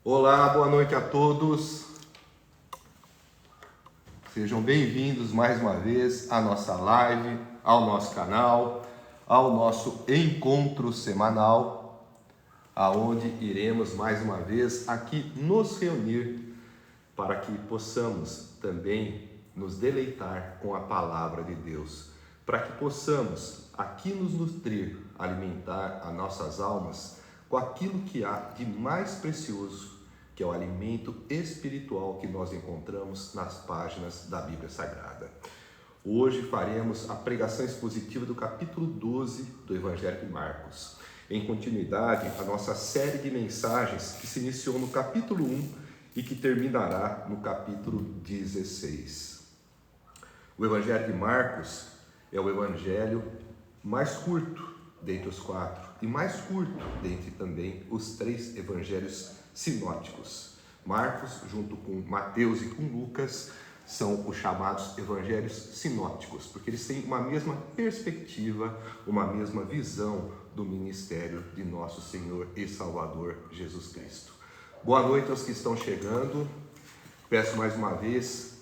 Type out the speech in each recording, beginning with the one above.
Olá, boa noite a todos. Sejam bem-vindos mais uma vez à nossa live, ao nosso canal, ao nosso encontro semanal, aonde iremos mais uma vez aqui nos reunir para que possamos também nos deleitar com a palavra de Deus, para que possamos aqui nos nutrir, alimentar as nossas almas com aquilo que há de mais precioso, que é o alimento espiritual que nós encontramos nas páginas da Bíblia Sagrada. Hoje faremos a pregação expositiva do capítulo 12 do Evangelho de Marcos, em continuidade à nossa série de mensagens que se iniciou no capítulo 1 e que terminará no capítulo 16. O Evangelho de Marcos é o evangelho mais curto dentre os quatro e mais curto dentre também os três evangelhos sinóticos. Marcos, junto com Mateus e com Lucas, são os chamados evangelhos sinóticos, porque eles têm uma mesma perspectiva, uma mesma visão do ministério de nosso Senhor e Salvador Jesus Cristo. Boa noite aos que estão chegando. Peço mais uma vez,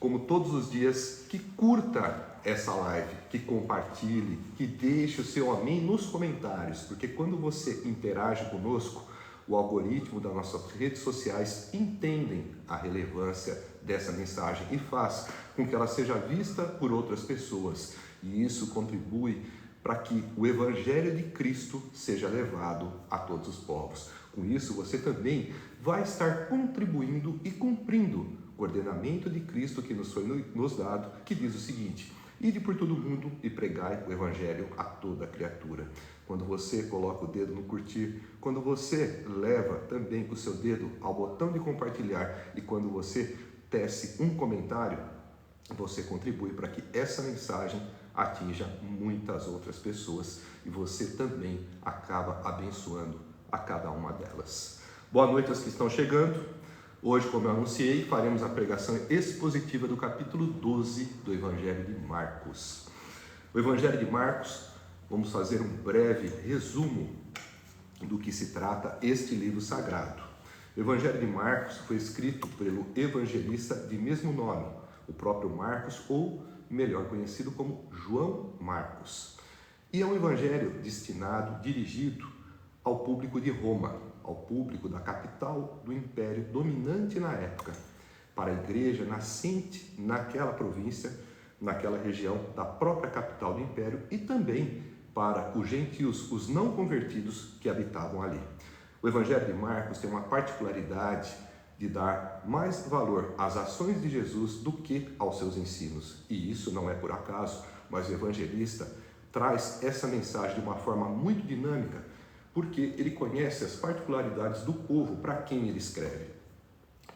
como todos os dias, que curta essa live, que compartilhe, que deixe o seu amém nos comentários, porque quando você interage conosco, o algoritmo das nossas redes sociais entendem a relevância dessa mensagem e faz com que ela seja vista por outras pessoas. E isso contribui para que o Evangelho de Cristo seja levado a todos os povos. Com isso, você também vai estar contribuindo e cumprindo o ordenamento de Cristo que nos foi nos dado, que diz o seguinte: ide por todo mundo e pregai o Evangelho a toda criatura. Quando você coloca o dedo no curtir, quando você leva também o seu dedo ao botão de compartilhar e quando você tece um comentário, você contribui para que essa mensagem atinja muitas outras pessoas e você também acaba abençoando a cada uma delas. Boa noite aos que estão chegando. Hoje, como eu anunciei, faremos a pregação expositiva do capítulo 12 do Evangelho de Marcos. O Evangelho de Marcos, vamos fazer um breve resumo do que se trata este livro sagrado. O Evangelho de Marcos foi escrito pelo evangelista de mesmo nome, o próprio Marcos, ou melhor conhecido como João Marcos. E é um evangelho destinado, dirigido ao público de Roma, ao público da capital do império dominante na época, para a igreja nascente naquela província, naquela região da própria capital do império e também para os gentios, os não convertidos que habitavam ali. O Evangelho de Marcos tem uma particularidade de dar mais valor às ações de Jesus do que aos seus ensinos. E isso não é por acaso, mas o evangelista traz essa mensagem de uma forma muito dinâmica, porque ele conhece as particularidades do povo para quem ele escreve.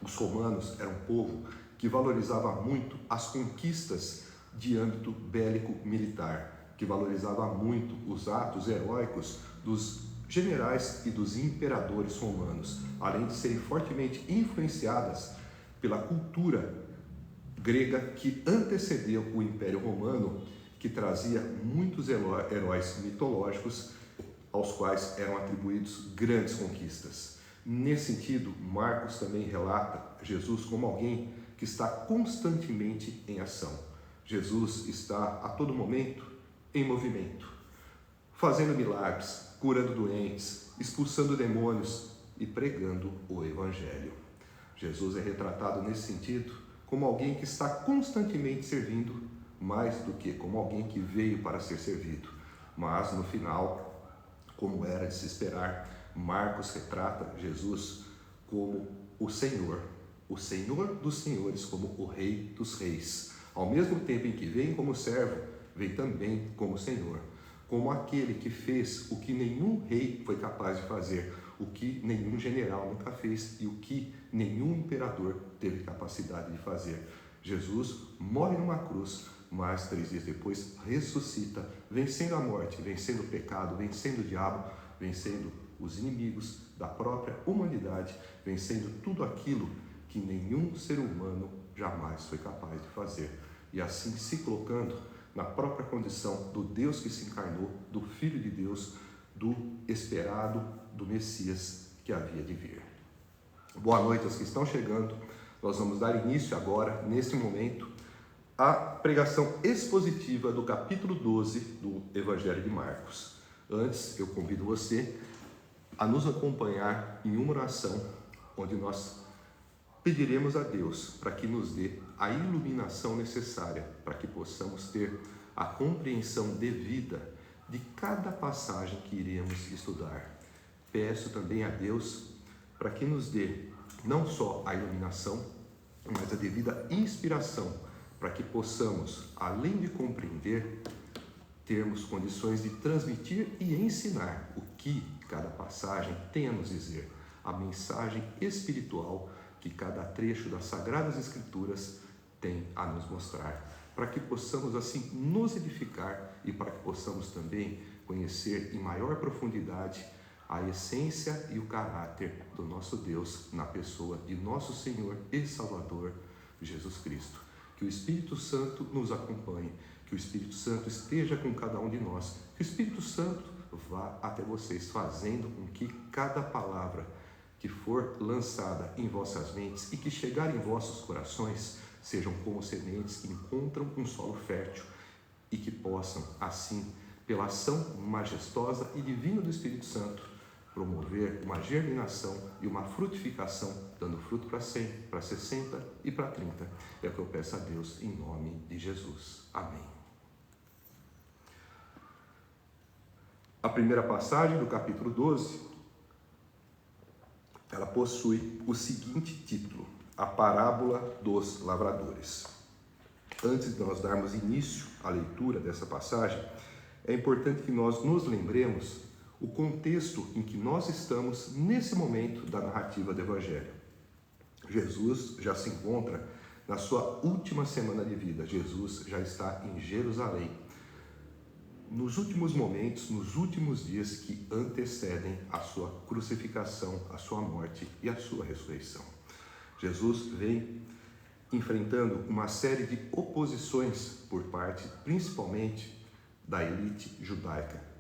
Os romanos eram um povo que valorizava muito as conquistas de âmbito bélico-militar, que valorizava muito os atos heróicos dos generais e dos imperadores romanos, além de serem fortemente influenciadas pela cultura grega que antecedeu o Império Romano, que trazia muitos heróis mitológicos aos quais eram atribuídos grandes conquistas. Nesse sentido, Marcos também relata Jesus como alguém que está constantemente em ação. Jesus está a todo momento em movimento, fazendo milagres, curando doentes, expulsando demônios e pregando o Evangelho. Jesus é retratado nesse sentido como alguém que está constantemente servindo, mais do que como alguém que veio para ser servido. Mas no final, como era de se esperar, Marcos retrata Jesus como o Senhor dos senhores, como o Rei dos reis. Ao mesmo tempo em que vem como servo, vem também como Senhor, como aquele que fez o que nenhum rei foi capaz de fazer, o que nenhum general nunca fez e o que nenhum imperador teve capacidade de fazer. Jesus morre numa cruz, mas 3 dias depois ressuscita, vencendo a morte, vencendo o pecado, vencendo o diabo, vencendo os inimigos da própria humanidade, vencendo tudo aquilo que nenhum ser humano jamais foi capaz de fazer. E assim se colocando na própria condição do Deus que se encarnou, do Filho de Deus, do esperado, do Messias que havia de vir. Boa noite aos que estão chegando. Nós vamos dar início agora, nesse momento, à pregação expositiva do capítulo 12 do Evangelho de Marcos. Antes, eu convido você a nos acompanhar em uma oração, onde nós pediremos a Deus para que nos dê a iluminação necessária para que possamos ter a compreensão devida de cada passagem que iremos estudar. Peço também a Deus para que nos dê não só a iluminação, mas a devida inspiração, para que possamos, além de compreender, termos condições de transmitir e ensinar o que cada passagem tem a nos dizer, a mensagem espiritual que cada trecho das Sagradas Escrituras tem a nos mostrar, para que possamos assim nos edificar e para que possamos também conhecer em maior profundidade a essência e o caráter do nosso Deus na pessoa de nosso Senhor e Salvador Jesus Cristo. Que o Espírito Santo nos acompanhe, que o Espírito Santo esteja com cada um de nós, que o Espírito Santo vá até vocês, fazendo com que cada palavra que for lançada em vossas mentes e que chegar em vossos corações sejam como sementes que encontram um solo fértil e que possam, assim, pela ação majestosa e divina do Espírito Santo, promover uma germinação e uma frutificação, dando fruto para 100, para 60 e para 30. É o que eu peço a Deus em nome de Jesus. Amém. A primeira passagem do capítulo 12, ela possui o seguinte título: a parábola dos lavradores. Antes de nós darmos início à leitura dessa passagem, é importante que nós nos lembremos o contexto em que nós estamos nesse momento da narrativa do Evangelho. Jesus já se encontra na sua última semana de vida. Jesus já está em Jerusalém, nos últimos momentos, nos últimos dias que antecedem a sua crucificação, a sua morte e a sua ressurreição. Jesus vem enfrentando uma série de oposições por parte, principalmente, da elite judaica,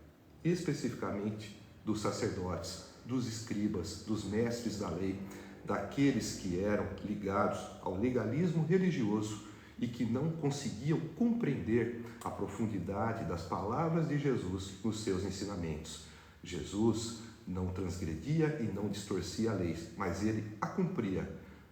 especificamente dos sacerdotes, dos escribas, dos mestres da lei, daqueles que eram ligados ao legalismo religioso e que não conseguiam compreender a profundidade das palavras de Jesus nos seus ensinamentos. Jesus não transgredia e não distorcia a lei, mas ele a cumpria,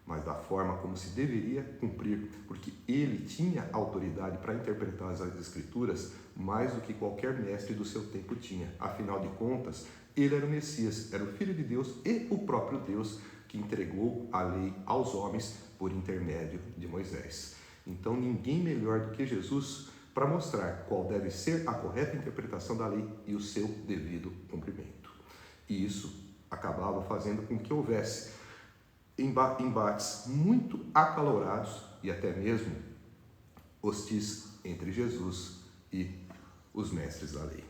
mas da forma como se deveria cumprir, porque ele tinha autoridade para interpretar as Escrituras mais do que qualquer mestre do seu tempo tinha. Afinal de contas, ele era o Messias, era o Filho de Deus e o próprio Deus que entregou a lei aos homens por intermédio de Moisés. Então, ninguém melhor do que Jesus para mostrar qual deve ser a correta interpretação da lei e o seu devido cumprimento. E isso acabava fazendo com que houvesse embates muito acalorados e até mesmo hostis entre Jesus e os mestres da lei.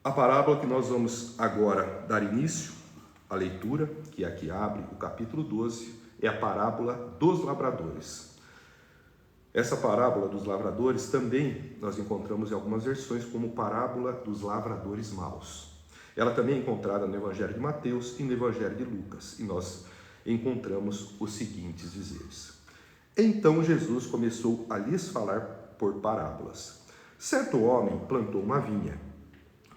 A parábola que nós vamos agora dar início à leitura, que aqui abre o capítulo 12, é a parábola dos lavradores. Essa parábola dos lavradores também nós encontramos em algumas versões como parábola dos lavradores maus. Ela também é encontrada no Evangelho de Mateus e no Evangelho de Lucas, e nós encontramos os seguintes dizeres. Então Jesus começou a lhes falar por parábolas. Certo homem plantou uma vinha,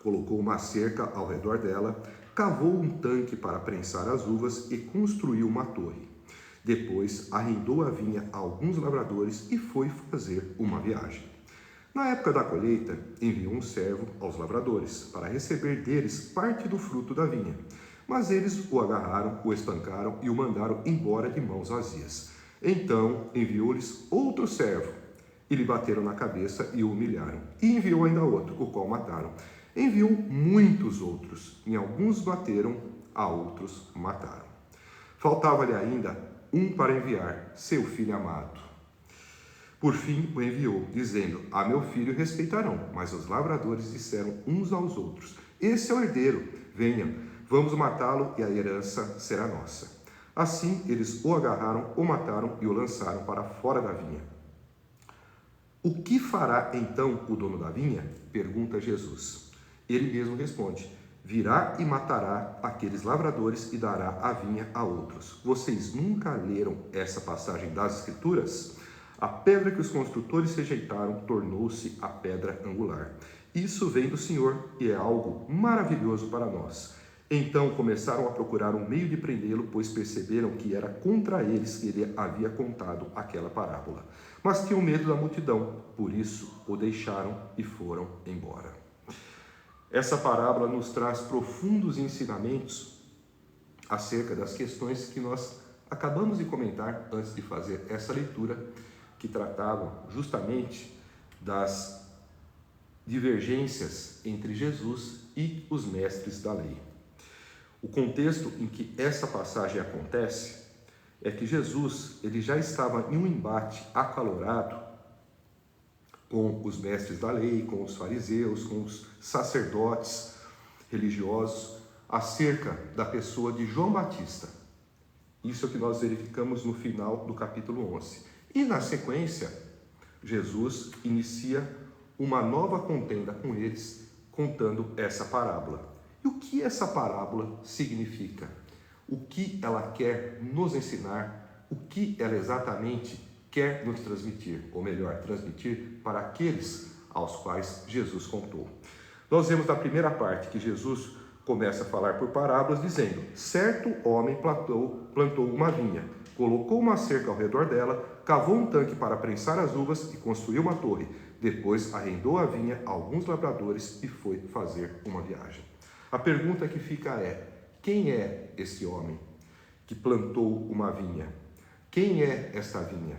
colocou uma cerca ao redor dela, cavou um tanque para prensar as uvas e construiu uma torre. Depois arrendou a vinha a alguns lavradores e foi fazer uma viagem. Na época da colheita, enviou um servo aos lavradores para receber deles parte do fruto da vinha. Mas eles o agarraram, o espancaram e o mandaram embora de mãos vazias. Então enviou-lhes outro servo e lhe bateram na cabeça e o humilharam. E enviou ainda outro, o qual mataram. Enviou muitos outros, e alguns bateram, a outros mataram. Faltava-lhe ainda um para enviar, seu filho amado. Por fim o enviou, dizendo: a meu filho respeitarão. Mas os lavradores disseram uns aos outros: esse é o herdeiro, venham, vamos matá-lo e a herança será nossa. Assim eles o agarraram, o mataram e o lançaram para fora da vinha. O que fará então o dono da vinha? Pergunta Jesus. Ele mesmo responde: Virá e matará aqueles lavradores e dará a vinha a outros. Vocês nunca leram essa passagem das Escrituras? A pedra que os construtores rejeitaram tornou-se a pedra angular. Isso vem do Senhor e é algo maravilhoso para nós. Então começaram a procurar um meio de prendê-lo, pois perceberam que era contra eles que ele havia contado aquela parábola. Mas tinham medo da multidão, por isso o deixaram e foram embora. Essa parábola nos traz profundos ensinamentos acerca das questões que nós acabamos de comentar antes de fazer essa leitura, que tratavam justamente das divergências entre Jesus e os mestres da lei. O contexto em que essa passagem acontece é que Jesus ele já estava em um embate acalorado com os mestres da lei, com os fariseus, com os sacerdotes religiosos, acerca da pessoa de João Batista. Isso é o que nós verificamos no final do capítulo 11. E na sequência, Jesus inicia uma nova contenda com eles, contando essa parábola. E o que essa parábola significa? O que ela quer nos ensinar? O que ela exatamente quer nos transmitir? Ou melhor, transmitir para aqueles aos quais Jesus contou. Nós vemos na primeira parte que Jesus começa a falar por parábolas, dizendo: certo homem plantou uma vinha, colocou uma cerca ao redor dela, cavou um tanque para prensar as uvas e construiu uma torre. Depois arrendou a vinha a alguns lavradores e foi fazer uma viagem. A pergunta que fica é: quem é esse homem que plantou uma vinha? Quem é esta vinha?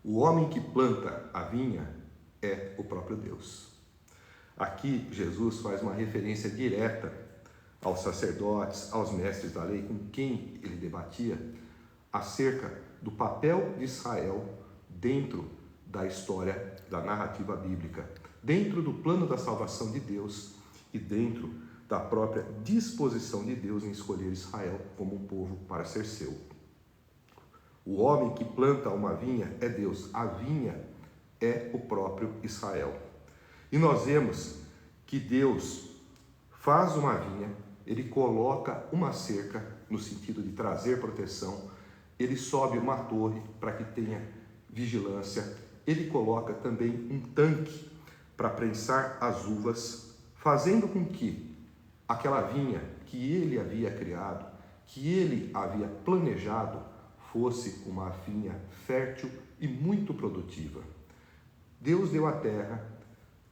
O homem que planta a vinha é o próprio Deus. Aqui Jesus faz uma referência direta aos sacerdotes, aos mestres da lei, com quem ele debatia acerca do papel de Israel dentro da história da narrativa bíblica, dentro do plano da salvação de Deus e dentro da própria disposição de Deus em escolher Israel como um povo para ser seu. O homem que planta uma vinha é Deus, a vinha é o próprio Israel. E nós vemos que Deus faz uma vinha, ele coloca uma cerca no sentido de trazer proteção, ele sobe uma torre para que tenha vigilância, ele coloca também um tanque para prensar as uvas, fazendo com que aquela vinha que ele havia criado, que ele havia planejado, fosse uma vinha fértil e muito produtiva. Deus deu a terra,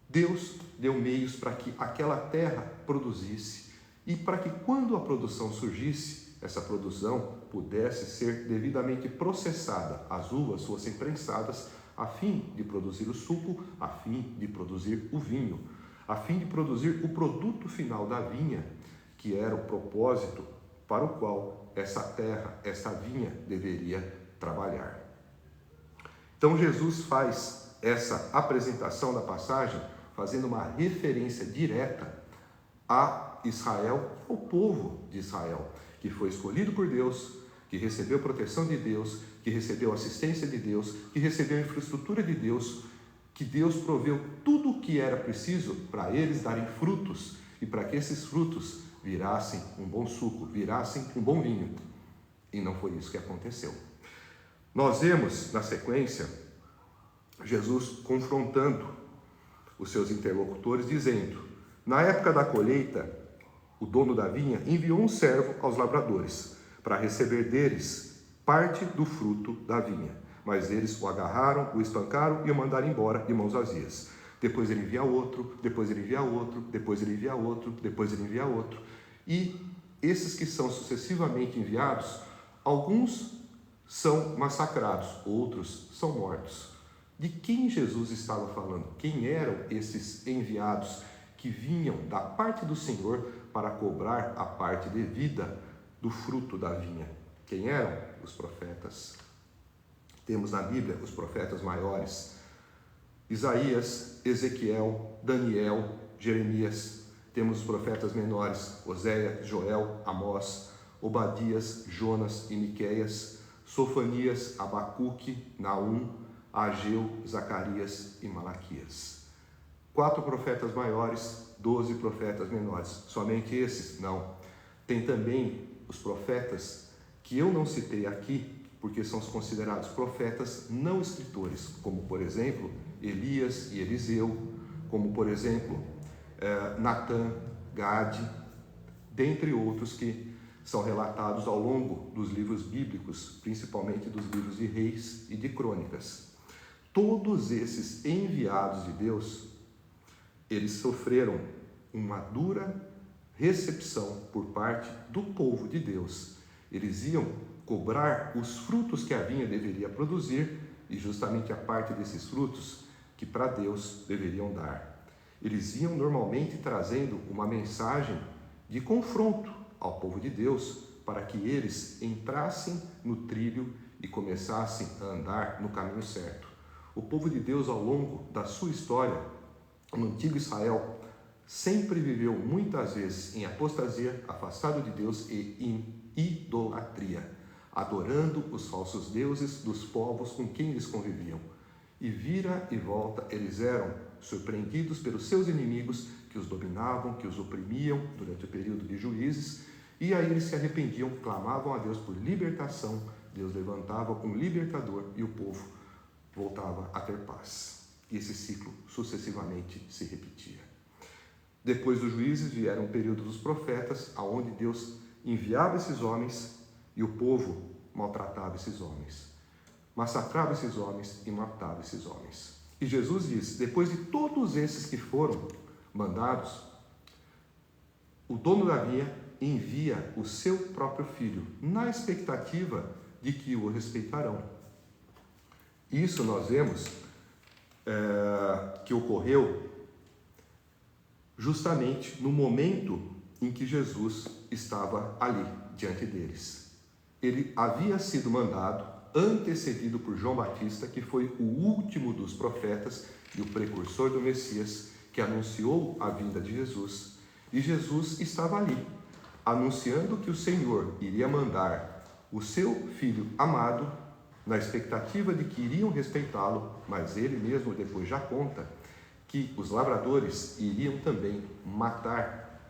Deus deu meios para que aquela terra produzisse e para que quando a produção surgisse, essa produção pudesse ser devidamente processada, as uvas fossem prensadas a fim de produzir o suco, a fim de produzir o vinho, a fim de produzir o produto final da vinha, que era o propósito para o qual essa terra, essa vinha deveria trabalhar. Então Jesus faz essa apresentação da passagem fazendo uma referência direta a Israel, ao povo de Israel, que foi escolhido por Deus, que recebeu proteção de Deus, que recebeu assistência de Deus, que recebeu a infraestrutura de Deus, que Deus proveu tudo o que era preciso para eles darem frutos e para que esses frutos virassem um bom suco, virassem um bom vinho. E não foi isso que aconteceu. Nós vemos, na sequência, Jesus confrontando os seus interlocutores, dizendo: na época da colheita, o dono da vinha enviou um servo aos lavradores para receber deles parte do fruto da vinha. Mas eles o agarraram, o espancaram e o mandaram embora de mãos vazias. Depois ele envia outro, depois ele envia outro, depois ele envia outro, depois ele envia outro. E esses que são sucessivamente enviados, alguns são massacrados, outros são mortos. De quem Jesus estava falando? Quem eram esses enviados que vinham da parte do Senhor para cobrar a parte devida do fruto da vinha? Quem eram? Os profetas. Temos na Bíblia os profetas maiores: Isaías, Ezequiel, Daniel, Jeremias. Temos os profetas menores: Oséias, Joel, Amós, Obadias, Jonas e Miqueias, Sofanias, Abacuque, Naum, Ageu, Zacarias e Malaquias. 4 profetas maiores, 12 profetas menores. Somente esses? Não. Tem também os profetas que eu não citei aqui, porque são considerados profetas não escritores, como, por exemplo, Elias e Eliseu, como, por exemplo, Natã, Gade, dentre outros que são relatados ao longo dos livros bíblicos, principalmente dos livros de Reis e de Crônicas. Todos esses enviados de Deus, eles sofreram uma dura recepção por parte do povo de Deus. Eles iam cobrar os frutos que a vinha deveria produzir e justamente a parte desses frutos que para Deus deveriam dar. Eles iam normalmente trazendo uma mensagem de confronto ao povo de Deus para que eles entrassem no trilho e começassem a andar no caminho certo. O povo de Deus, ao longo da sua história, no antigo Israel, sempre viveu muitas vezes em apostasia, afastado de Deus e em idolatria, adorando os falsos deuses dos povos com quem eles conviviam. E vira e volta, eles eram surpreendidos pelos seus inimigos que os dominavam, que os oprimiam durante o período de juízes, e aí eles se arrependiam, clamavam a Deus por libertação, Deus levantava um libertador e o povo voltava a ter paz. E esse ciclo sucessivamente se repetia. Depois dos juízes vieram o período dos profetas, aonde Deus enviava esses homens e o povo maltratava esses homens, massacrava esses homens e matava esses homens. E Jesus diz, depois de todos esses que foram mandados, o dono da vinha envia o seu próprio filho, na expectativa de que o respeitarão. Isso nós vemos que ocorreu justamente no momento em que Jesus estava ali, diante deles. Ele havia sido mandado, antecedido por João Batista, que foi o último dos profetas e o precursor do Messias, que anunciou a vinda de Jesus. E Jesus estava ali, anunciando que o Senhor iria mandar o seu Filho amado, na expectativa de que iriam respeitá-lo, mas ele mesmo depois já conta que os lavradores iriam também matar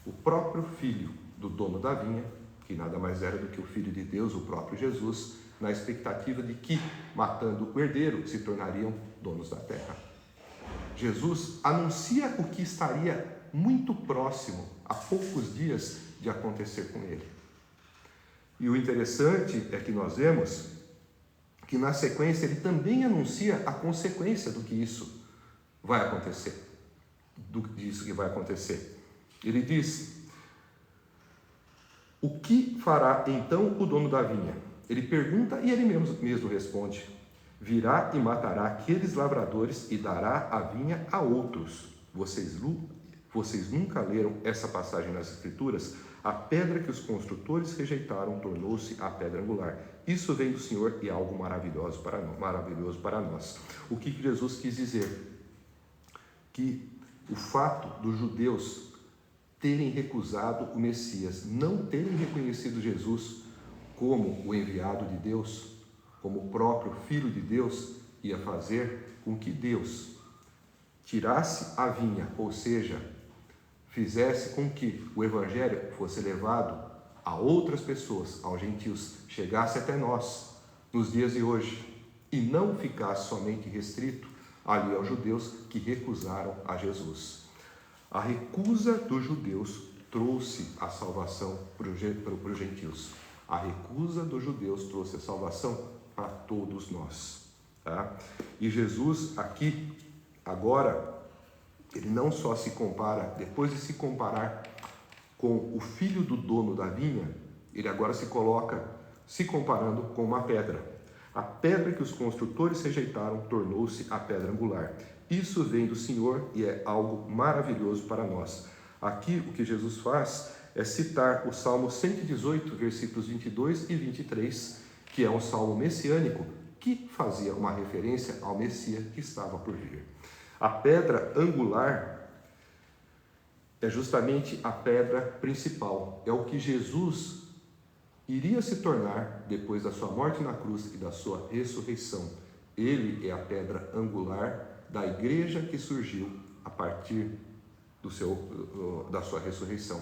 o próprio filho do dono da vinha, que nada mais era do que o Filho de Deus, o próprio Jesus, na expectativa de que, matando o herdeiro, se tornariam donos da terra. Jesus anuncia o que estaria muito próximo, a poucos dias de acontecer com ele. E o interessante é que nós vemos que na sequência ele também anuncia a consequência do que isso vai acontecer, disso que vai acontecer. Ele diz: o que fará então o dono da vinha? Ele pergunta e ele mesmo responde: virá e matará aqueles lavradores e dará a vinha a outros. Vocês nunca leram essa passagem nas Escrituras? A pedra que os construtores rejeitaram tornou-se a pedra angular. Isso vem do Senhor e é algo maravilhoso para nós. O que Jesus quis dizer? Que o fato dos judeus terem recusado o Messias, não terem reconhecido Jesus como o enviado de Deus, como o próprio Filho de Deus, ia fazer com que Deus tirasse a vinha, ou seja, fizesse com que o Evangelho fosse levado a outras pessoas, aos gentios, chegasse até nós, nos dias de hoje, e não ficasse somente restrito ali aos judeus que recusaram a Jesus. A recusa dos judeus trouxe a salvação para os gentios. A recusa dos judeus trouxe a salvação para todos nós. Tá? E Jesus aqui, agora, ele não só se compara, depois de se comparar com o filho do dono da vinha, ele agora se coloca se comparando com uma pedra. A pedra que os construtores rejeitaram tornou-se a pedra angular. Isso vem do Senhor e é algo maravilhoso para nós. Aqui o que Jesus faz é citar o Salmo 118, versículos 22 e 23, que é um salmo messiânico que fazia uma referência ao Messias que estava por vir. A pedra angular é justamente a pedra principal, é o que Jesus iria se tornar depois da sua morte na cruz e da sua ressurreição. Ele é a pedra angular da igreja que surgiu a partir da sua ressurreição.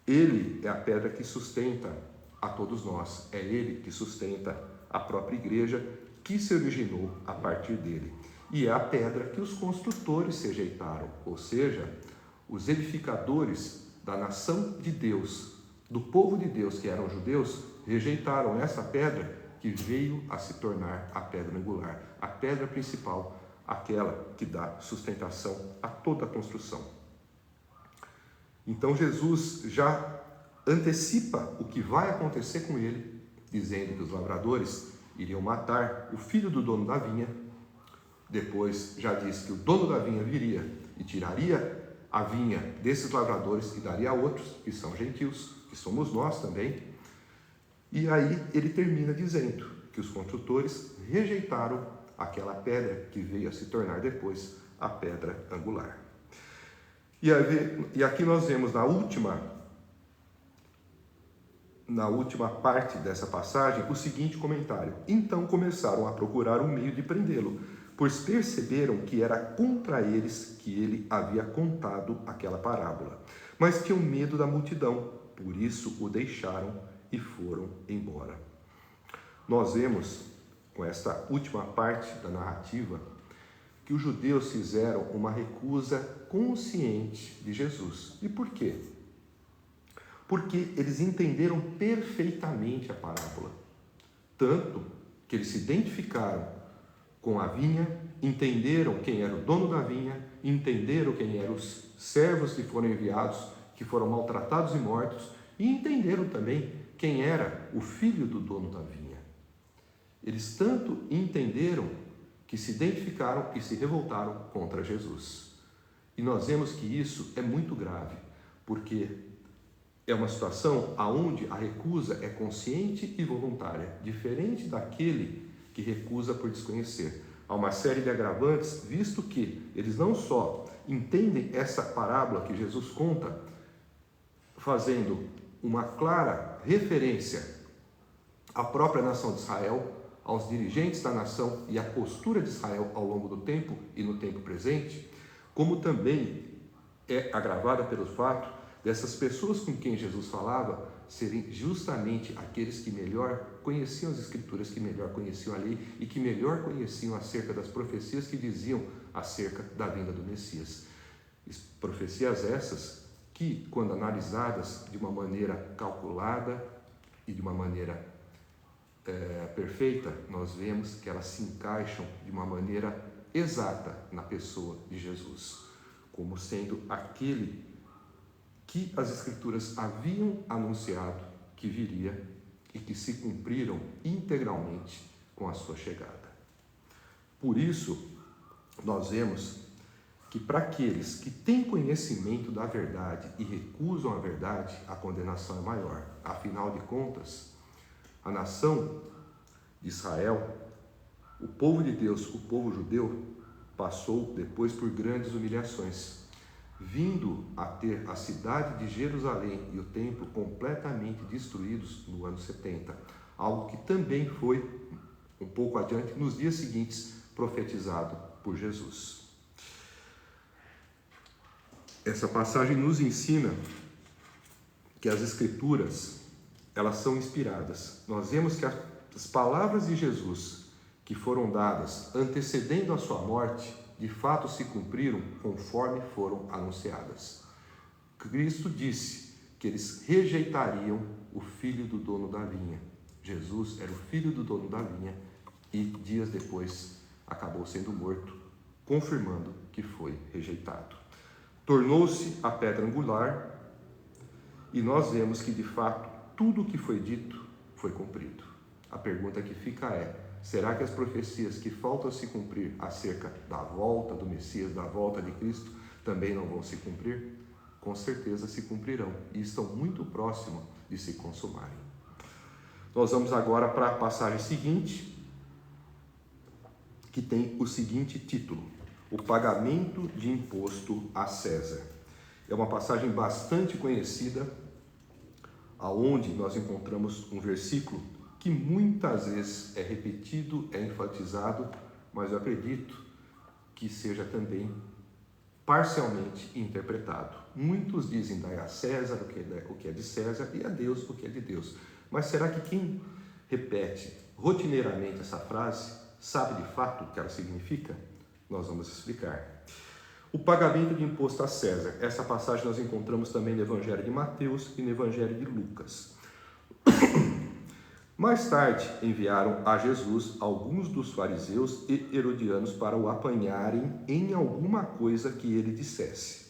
Ele é a pedra que sustenta a todos nós, é Ele que sustenta a própria igreja que se originou a partir dele. E é a pedra que os construtores rejeitaram, ou seja, os edificadores da nação de Deus, do povo de Deus, que eram judeus, rejeitaram essa pedra que veio a se tornar a pedra angular, a pedra principal, aquela que dá sustentação a toda a construção. Então Jesus já antecipa o que vai acontecer com ele, dizendo que os lavradores iriam matar o filho do dono da vinha. Depois já disse que o dono da vinha viria e tiraria a vinha desses lavradores e daria a outros, que são gentios, que somos nós também. E aí ele termina dizendo que os construtores rejeitaram aquela pedra que veio a se tornar depois a pedra angular. E aqui nós vemos na última parte dessa passagem o seguinte comentário: então começaram a procurar um meio de prendê-lo, pois perceberam que era contra eles que ele havia contado aquela parábola. Mas tinham medo da multidão, por isso o deixaram e foram embora. Nós vemos, com esta última parte da narrativa, que os judeus fizeram uma recusa consciente de Jesus. E por quê? Porque eles entenderam perfeitamente a parábola. Tanto que eles se identificaram com a vinha, entenderam quem era o dono da vinha, entenderam quem eram os servos que foram enviados, que foram maltratados e mortos, e entenderam também quem era o filho do dono da vinha. Eles tanto entenderam que se identificaram e se revoltaram contra Jesus. E nós vemos que isso é muito grave, porque é uma situação onde a recusa é consciente e voluntária, diferente daquele que recusa por desconhecer. Há uma série de agravantes, visto que eles não só entendem essa parábola que Jesus conta, fazendo uma clara referência à própria nação de Israel, aos dirigentes da nação e à postura de Israel ao longo do tempo e no tempo presente, como também é agravada pelo fato dessas pessoas com quem Jesus falava serem justamente aqueles que melhor conheciam as Escrituras, que melhor conheciam a lei e que melhor conheciam acerca das profecias que diziam acerca da vinda do Messias. Profecias essas que, quando analisadas de uma maneira calculada e de uma maneira perfeita, nós vemos que elas se encaixam de uma maneira exata na pessoa de Jesus, como sendo aquele que as Escrituras haviam anunciado que viria e que se cumpriram integralmente com a sua chegada. Por isso, nós vemos que para aqueles que têm conhecimento da verdade e recusam a verdade, a condenação é maior. Afinal de contas, a nação de Israel, o povo de Deus, o povo judeu, passou depois por grandes humilhações, vindo a ter a cidade de Jerusalém e o templo completamente destruídos no ano 70, algo que também foi, um pouco adiante, nos dias seguintes, profetizado por Jesus. Essa passagem nos ensina que as Escrituras, elas são inspiradas. Nós vemos que as palavras de Jesus, que foram dadas antecedendo a sua morte, de fato se cumpriram conforme foram anunciadas. Cristo disse que eles rejeitariam o filho do dono da vinha. Jesus era o filho do dono da vinha e dias depois acabou sendo morto, confirmando que foi rejeitado. Tornou-se a pedra angular e nós vemos que de fato tudo o que foi dito foi cumprido. A pergunta que fica é: será que as profecias que faltam se cumprir acerca da volta do Messias, da volta de Cristo, também não vão se cumprir? Com certeza se cumprirão e estão muito próximos de se consumarem. Nós vamos agora para a passagem seguinte, que tem o seguinte título: o pagamento de imposto a César. É uma passagem bastante conhecida, aonde nós encontramos um versículo que muitas vezes é repetido, é enfatizado, mas eu acredito que seja também parcialmente interpretado. Muitos dizem: dai a César o que é de César e a Deus o que é de Deus. Mas será que quem repete rotineiramente essa frase sabe de fato o que ela significa? Nós vamos explicar. O pagamento de imposto a César. Essa passagem nós encontramos também no Evangelho de Mateus e no Evangelho de Lucas. Mais tarde, enviaram a Jesus alguns dos fariseus e herodianos para o apanharem em alguma coisa que ele dissesse.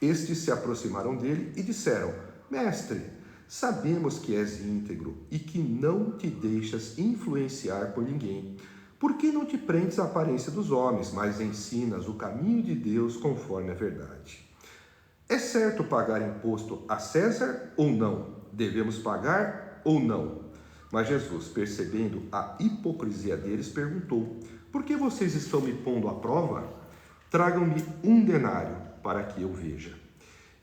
Estes se aproximaram dele e disseram: Mestre, sabemos que és íntegro e que não te deixas influenciar por ninguém. Por que não te prendes à aparência dos homens, mas ensinas o caminho de Deus conforme a verdade? É certo pagar imposto a César ou não? Devemos pagar ou não? Mas Jesus, percebendo a hipocrisia deles, perguntou: Por que vocês estão me pondo à prova? Tragam-me um denário para que eu veja.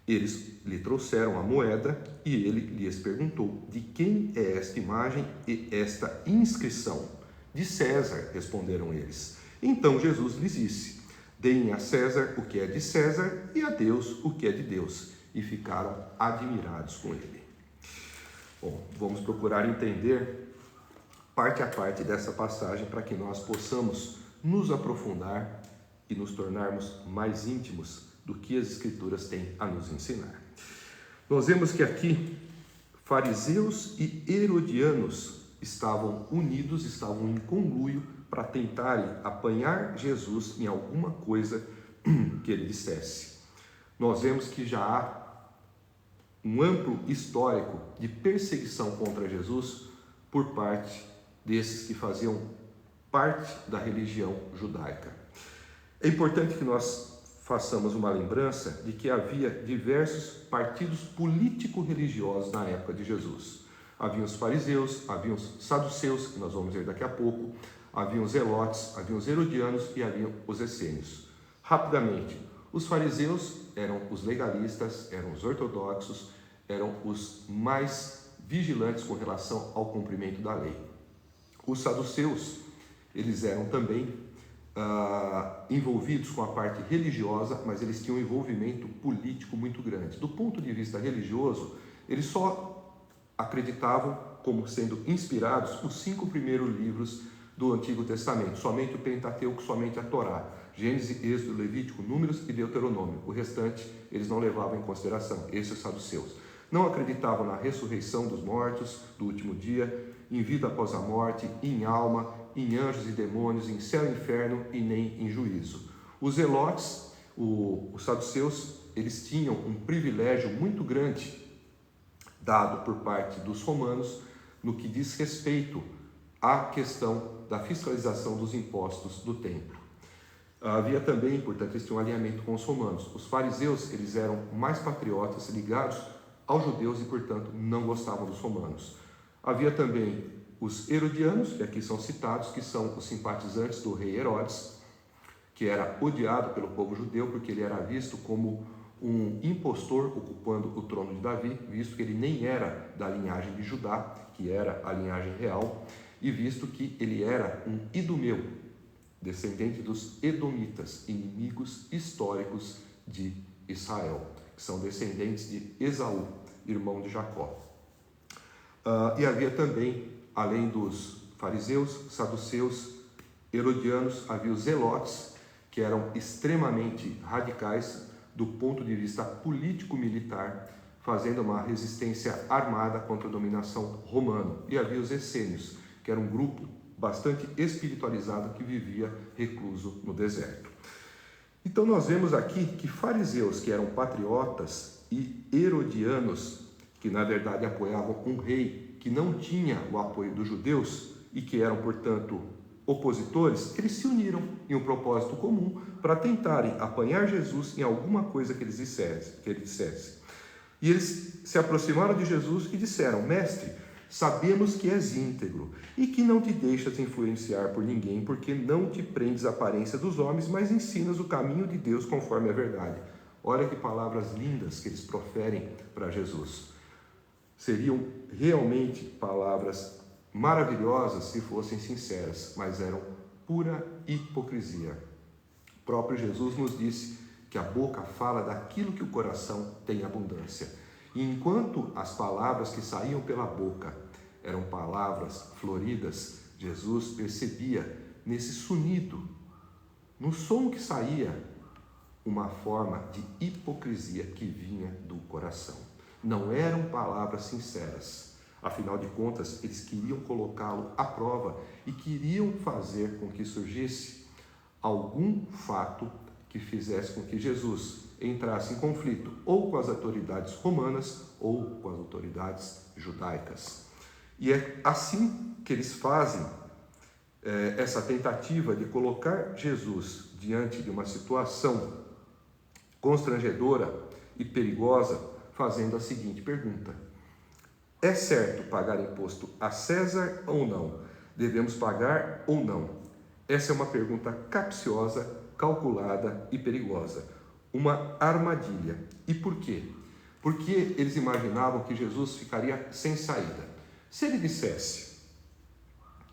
Eles lhe trouxeram a moeda e ele lhes perguntou: De quem é esta imagem e esta inscrição? De César, responderam eles. Então Jesus lhes disse: Deem a César o que é de César e a Deus o que é de Deus. E ficaram admirados com ele. Bom, vamos procurar entender parte a parte dessa passagem para que nós possamos nos aprofundar e nos tornarmos mais íntimos do que as Escrituras têm a nos ensinar. Nós vemos que aqui fariseus e herodianos estavam unidos, estavam em conluio para tentarem apanhar Jesus em alguma coisa que ele dissesse. Nós vemos que já há um amplo histórico de perseguição contra Jesus por parte desses que faziam parte da religião judaica. É importante que nós façamos uma lembrança de que havia diversos partidos político-religiosos na época de Jesus. Haviam os fariseus, haviam os saduceus, que nós vamos ver daqui a pouco, haviam os zelotes, haviam os herodianos e haviam os essênios. Rapidamente, os fariseus eram os legalistas, eram os ortodoxos, eram os mais vigilantes com relação ao cumprimento da lei. Os saduceus, eles eram também envolvidos com a parte religiosa, mas eles tinham um envolvimento político muito grande. Do ponto de vista religioso, eles só acreditavam como sendo inspirados os 5 primeiros livros do Antigo Testamento, somente o Pentateuco, somente a Torá, Gênesis, Êxodo, Levítico, Números e Deuteronômio. O restante eles não levavam em consideração, esses saduceus. Não acreditavam na ressurreição dos mortos, do último dia, em vida após a morte, em alma, em anjos e demônios, em céu e inferno e nem em juízo. Os zelotes, os saduceus, eles tinham um privilégio muito grande dado por parte dos romanos no que diz respeito à questão da fiscalização dos impostos do templo. Havia também, portanto, esse um alinhamento com os romanos. Os fariseus, eles eram mais patriotas, ligados aos judeus e, portanto, não gostavam dos romanos. Havia também os herodianos, que aqui são citados, que são os simpatizantes do rei Herodes, que era odiado pelo povo judeu porque ele era visto como um impostor ocupando o trono de Davi, visto que ele nem era da linhagem de Judá, que era a linhagem real, e visto que ele era um idumeu, descendente dos edomitas, inimigos históricos de Israel, que são descendentes de Esaú, irmão de Jacó. E havia também, além dos fariseus, saduceus, herodianos, havia os zelotes, que eram extremamente radicais do ponto de vista político-militar, fazendo uma resistência armada contra a dominação romana. E havia os essênios, que era um grupo bastante espiritualizado que vivia recluso no deserto. Então nós vemos aqui que fariseus, que eram patriotas, e herodianos, que na verdade apoiavam um rei que não tinha o apoio dos judeus e que eram, portanto, opositores, eles se uniram em um propósito comum para tentarem apanhar Jesus em alguma coisa que ele dissesse. E eles se aproximaram de Jesus e disseram: Mestre, sabemos que és íntegro e que não te deixas influenciar por ninguém, porque não te prendes à aparência dos homens, mas ensinas o caminho de Deus conforme a verdade. Olha que palavras lindas que eles proferem para Jesus. Seriam realmente palavras maravilhosas se fossem sinceras, mas eram pura hipocrisia. O próprio Jesus nos disse que a boca fala daquilo que o coração tem abundância. E enquanto as palavras que saíam pela boca eram palavras floridas, Jesus percebia nesse sonido, no som que saía, uma forma de hipocrisia que vinha do coração. Não eram palavras sinceras. Afinal de contas, eles queriam colocá-lo à prova e queriam fazer com que surgisse algum fato que fizesse com que Jesus entrasse em conflito ou com as autoridades romanas ou com as autoridades judaicas. E é assim que eles fazem essa tentativa de colocar Jesus diante de uma situação constrangedora e perigosa, fazendo a seguinte pergunta: é certo pagar imposto a César ou não? Devemos pagar ou não? Essa é uma pergunta capciosa, calculada e perigosa. Uma armadilha. E por quê? Porque eles imaginavam que Jesus ficaria sem saída. Se ele dissesse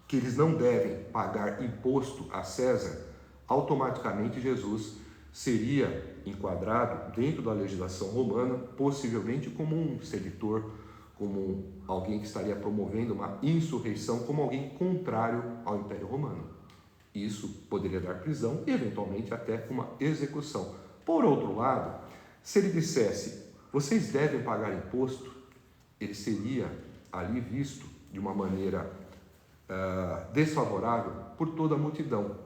que eles não devem pagar imposto a César, automaticamente Jesus seria enquadrado dentro da legislação romana, possivelmente como um seditor, como alguém que estaria promovendo uma insurreição, como alguém contrário ao Império Romano. Isso poderia dar prisão e, eventualmente, até uma execução. Por outro lado, se ele dissesse, vocês devem pagar imposto, ele seria ali visto de uma maneira desfavorável por toda a multidão,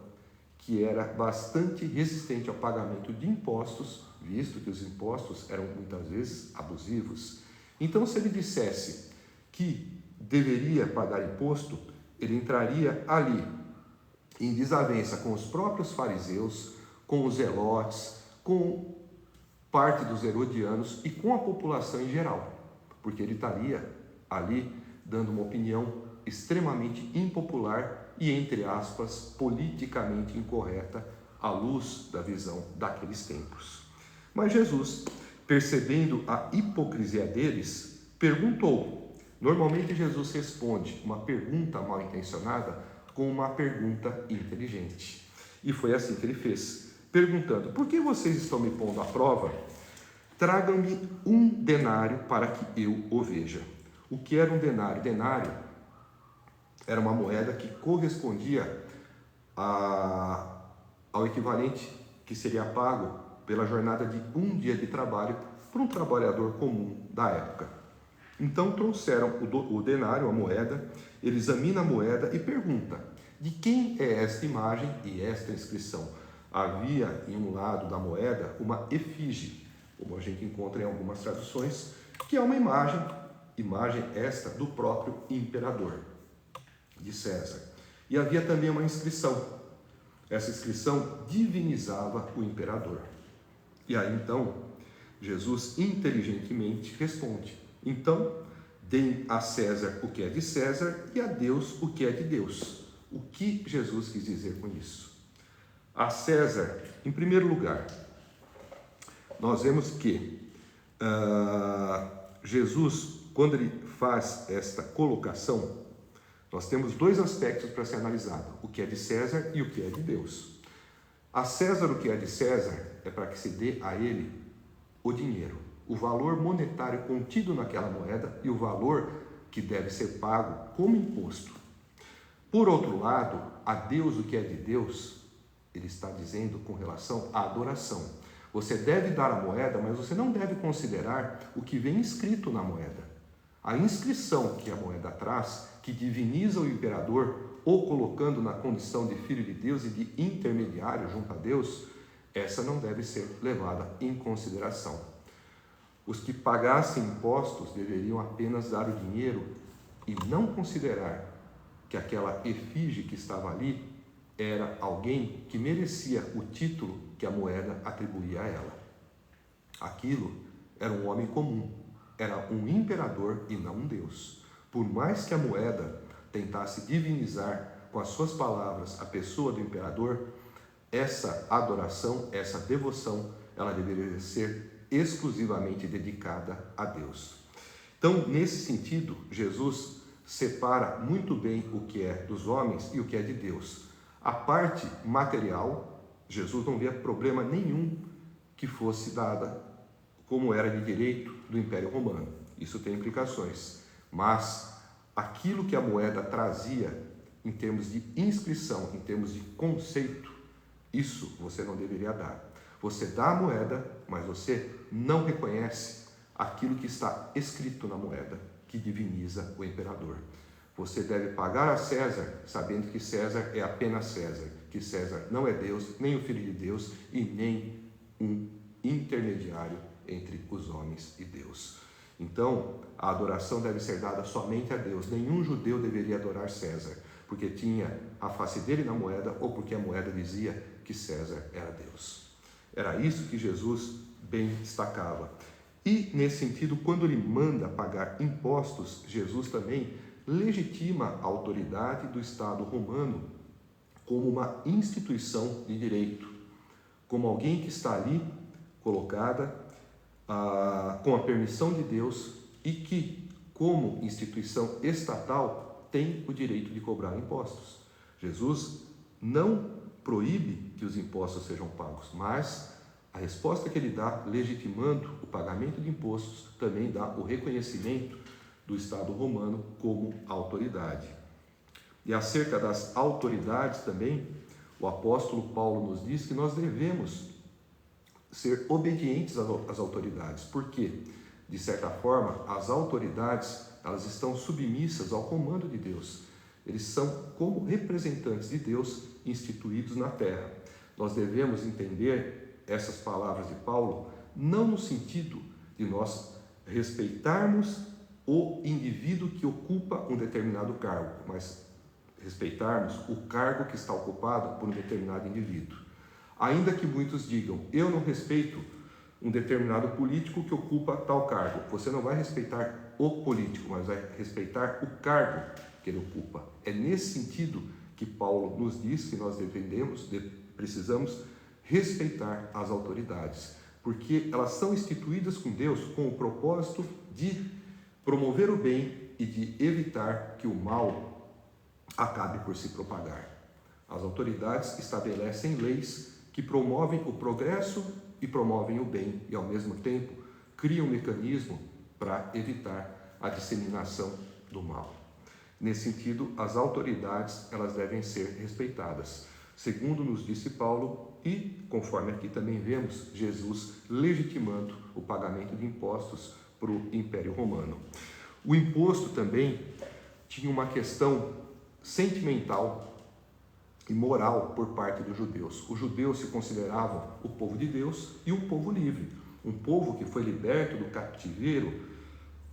que era bastante resistente ao pagamento de impostos, visto que os impostos eram muitas vezes abusivos. Então, se ele dissesse que deveria pagar imposto, ele entraria ali em desavença com os próprios fariseus, com os zelotes, com parte dos herodianos e com a população em geral, porque ele estaria ali dando uma opinião extremamente impopular e, entre aspas, politicamente incorreta à luz da visão daqueles tempos. Mas Jesus, percebendo a hipocrisia deles, perguntou. Normalmente Jesus responde uma pergunta mal intencionada com uma pergunta inteligente. E foi assim que ele fez, perguntando: por que vocês estão me pondo à prova? Tragam-me um denário para que eu o veja. O que era um denário? Denário era uma moeda que correspondia ao equivalente que seria pago pela jornada de um dia de trabalho para um trabalhador comum da época. Então trouxeram o denário, a moeda, ele examina a moeda e pergunta: de quem é esta imagem e esta inscrição? Havia em um lado da moeda uma efígie, como a gente encontra em algumas traduções, que é uma imagem esta do próprio imperador, de César. E havia também uma inscrição. Essa inscrição divinizava o imperador. E aí então, Jesus inteligentemente responde: então, deem a César o que é de César e a Deus o que é de Deus. O que Jesus quis dizer com isso? A César, em primeiro lugar, nós vemos que Jesus, quando ele faz esta colocação, nós temos dois aspectos para ser analisado: o que é de César e o que é de Deus. A César, o que é de César, é para que se dê a ele o dinheiro, o valor monetário contido naquela moeda e o valor que deve ser pago como imposto. Por outro lado, a Deus, o que é de Deus, ele está dizendo com relação à adoração. Você deve dar a moeda, mas você não deve considerar o que vem escrito na moeda. A inscrição que a moeda traz, que diviniza o imperador, ou colocando na condição de filho de Deus e de intermediário junto a Deus, essa não deve ser levada em consideração. Os que pagassem impostos deveriam apenas dar o dinheiro e não considerar que aquela efígie que estava ali era alguém que merecia o título que a moeda atribuía a ela. Aquilo era um homem comum, era um imperador e não um Deus. Por mais que a moeda tentasse divinizar com as suas palavras a pessoa do imperador, essa adoração, essa devoção, ela deveria ser exclusivamente dedicada a Deus. Então, nesse sentido, Jesus separa muito bem o que é dos homens e o que é de Deus. A parte material, Jesus não via problema nenhum que fosse dada como era de direito do Império Romano. Isso tem implicações. Mas aquilo que a moeda trazia em termos de inscrição, em termos de conceito, isso você não deveria dar. Você dá a moeda, mas você não reconhece aquilo que está escrito na moeda, que diviniza o imperador. Você deve pagar a César, sabendo que César é apenas César, que César não é Deus, nem o Filho de Deus e nem um intermediário entre os homens e Deus. Então, a adoração deve ser dada somente a Deus. Nenhum judeu deveria adorar César, porque tinha a face dele na moeda ou porque a moeda dizia que César era Deus. Era isso que Jesus bem destacava. E, nesse sentido, quando ele manda pagar impostos, Jesus também legitima a autoridade do Estado romano como uma instituição de direito, como alguém que está ali colocada com a permissão de Deus e que, como instituição estatal, tem o direito de cobrar impostos. Jesus não proíbe que os impostos sejam pagos, mas a resposta que ele dá, legitimando o pagamento de impostos, também dá o reconhecimento do Estado romano como autoridade. E acerca das autoridades também, o apóstolo Paulo nos diz que nós devemos ser obedientes às autoridades. Por quê? De certa forma, as autoridades, elas estão submissas ao comando de Deus. Eles são como representantes de Deus instituídos na terra. Nós devemos entender essas palavras de Paulo não no sentido de nós respeitarmos o indivíduo que ocupa um determinado cargo, mas respeitarmos o cargo que está ocupado por um determinado indivíduo. Ainda que muitos digam, eu não respeito um determinado político que ocupa tal cargo. Você não vai respeitar o político, mas vai respeitar o cargo que ele ocupa. É nesse sentido que Paulo nos diz que nós precisamos respeitar as autoridades, porque elas são instituídas com Deus com o propósito de promover o bem e de evitar que o mal acabe por se propagar. As autoridades estabelecem leis que promovem o progresso e promovem o bem e, ao mesmo tempo, criam um mecanismo para evitar a disseminação do mal. Nesse sentido, as autoridades elas devem ser respeitadas, segundo nos disse Paulo e, conforme aqui também vemos, Jesus legitimando o pagamento de impostos para o Império Romano. O imposto também tinha uma questão sentimental e moral por parte dos judeus. Os judeus se consideravam o povo de Deus e um povo livre, um povo que foi liberto do cativeiro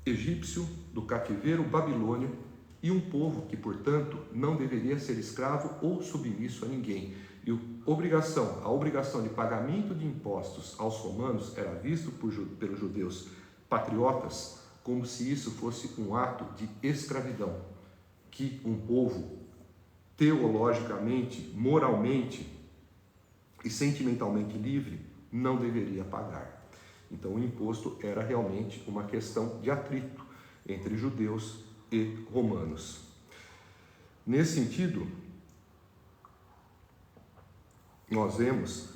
egípcio, do cativeiro babilônio, e um povo que, portanto, não deveria ser escravo ou submisso a ninguém. E a obrigação de pagamento de impostos aos romanos era visto pelos judeus patriotas como se isso fosse um ato de escravidão, que um povo teologicamente, moralmente e sentimentalmente livre não deveria pagar. Então o imposto era realmente uma questão de atrito entre judeus e romanos. Nesse sentido, nós vemos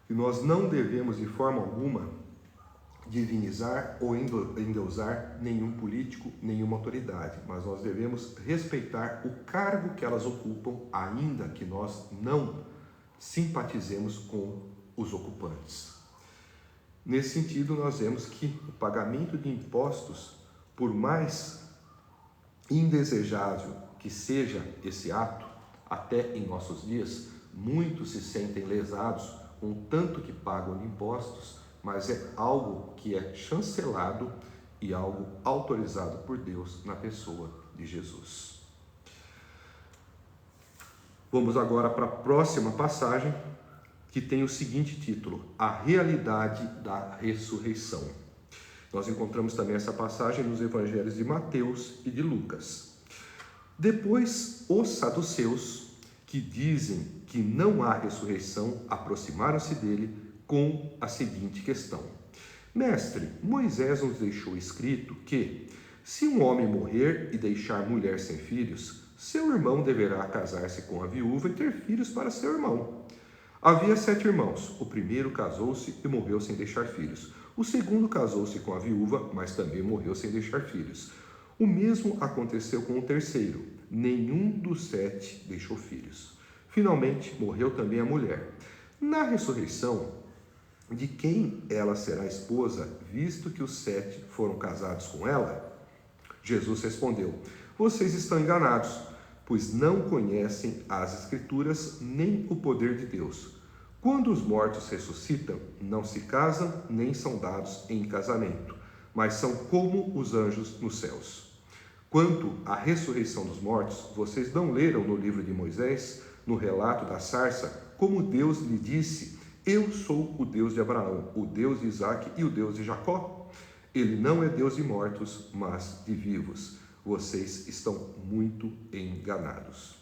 que nós não devemos de forma alguma divinizar ou endeusar nenhum político, nenhuma autoridade, mas nós devemos respeitar o cargo que elas ocupam, ainda que nós não simpatizemos com os ocupantes. Nesse sentido, nós vemos que o pagamento de impostos, por mais indesejável que seja esse ato, até em nossos dias, muitos se sentem lesados com o tanto que pagam de impostos, mas é algo que é chancelado e algo autorizado por Deus na pessoa de Jesus. Vamos agora para a próxima passagem, que tem o seguinte título: A realidade da ressurreição. Nós encontramos também essa passagem nos evangelhos de Mateus e de Lucas. Depois, os saduceus, que dizem que não há ressurreição, aproximaram-se dele com a seguinte questão: Mestre, Moisés nos deixou escrito que, se um homem morrer e deixar mulher sem filhos, seu irmão deverá casar-se com a viúva e ter filhos para seu irmão. Havia 7 irmãos. O primeiro casou-se e morreu sem deixar filhos. O segundo casou-se com a viúva, mas também morreu sem deixar filhos. O mesmo aconteceu com o terceiro. Nenhum dos 7 deixou filhos. Finalmente, morreu também a mulher. Na ressurreição, de quem ela será esposa, visto que os 7 foram casados com ela? Jesus respondeu: vocês estão enganados, pois não conhecem as Escrituras nem o poder de Deus. Quando os mortos ressuscitam, não se casam nem são dados em casamento, mas são como os anjos nos céus. Quanto à ressurreição dos mortos, vocês não leram no livro de Moisés, no relato da sarça, como Deus lhe disse: eu sou o Deus de Abraão, o Deus de Isaque e o Deus de Jacó? Ele não é Deus de mortos, mas de vivos. Vocês estão muito enganados.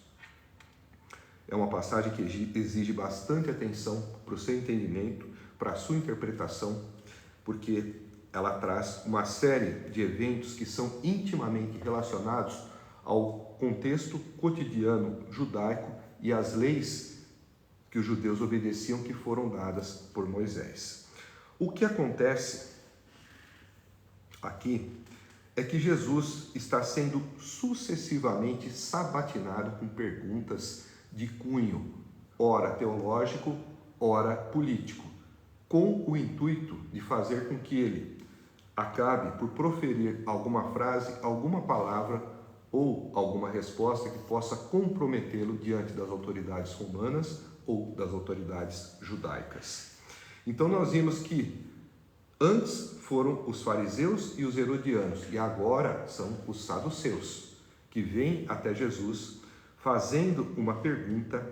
É uma passagem que exige bastante atenção para o seu entendimento, para a sua interpretação, porque ela traz uma série de eventos que são intimamente relacionados ao contexto cotidiano judaico e às leis que os judeus obedeciam, que foram dadas por Moisés. O que acontece aqui é que Jesus está sendo sucessivamente sabatinado com perguntas de cunho, ora teológico, ora político, com o intuito de fazer com que ele acabe por proferir alguma frase, alguma palavra ou alguma resposta que possa comprometê-lo diante das autoridades romanas ou das autoridades judaicas. Então nós vimos que antes foram os fariseus e os herodianos, e agora são os saduceus, que vêm até Jesus fazendo uma pergunta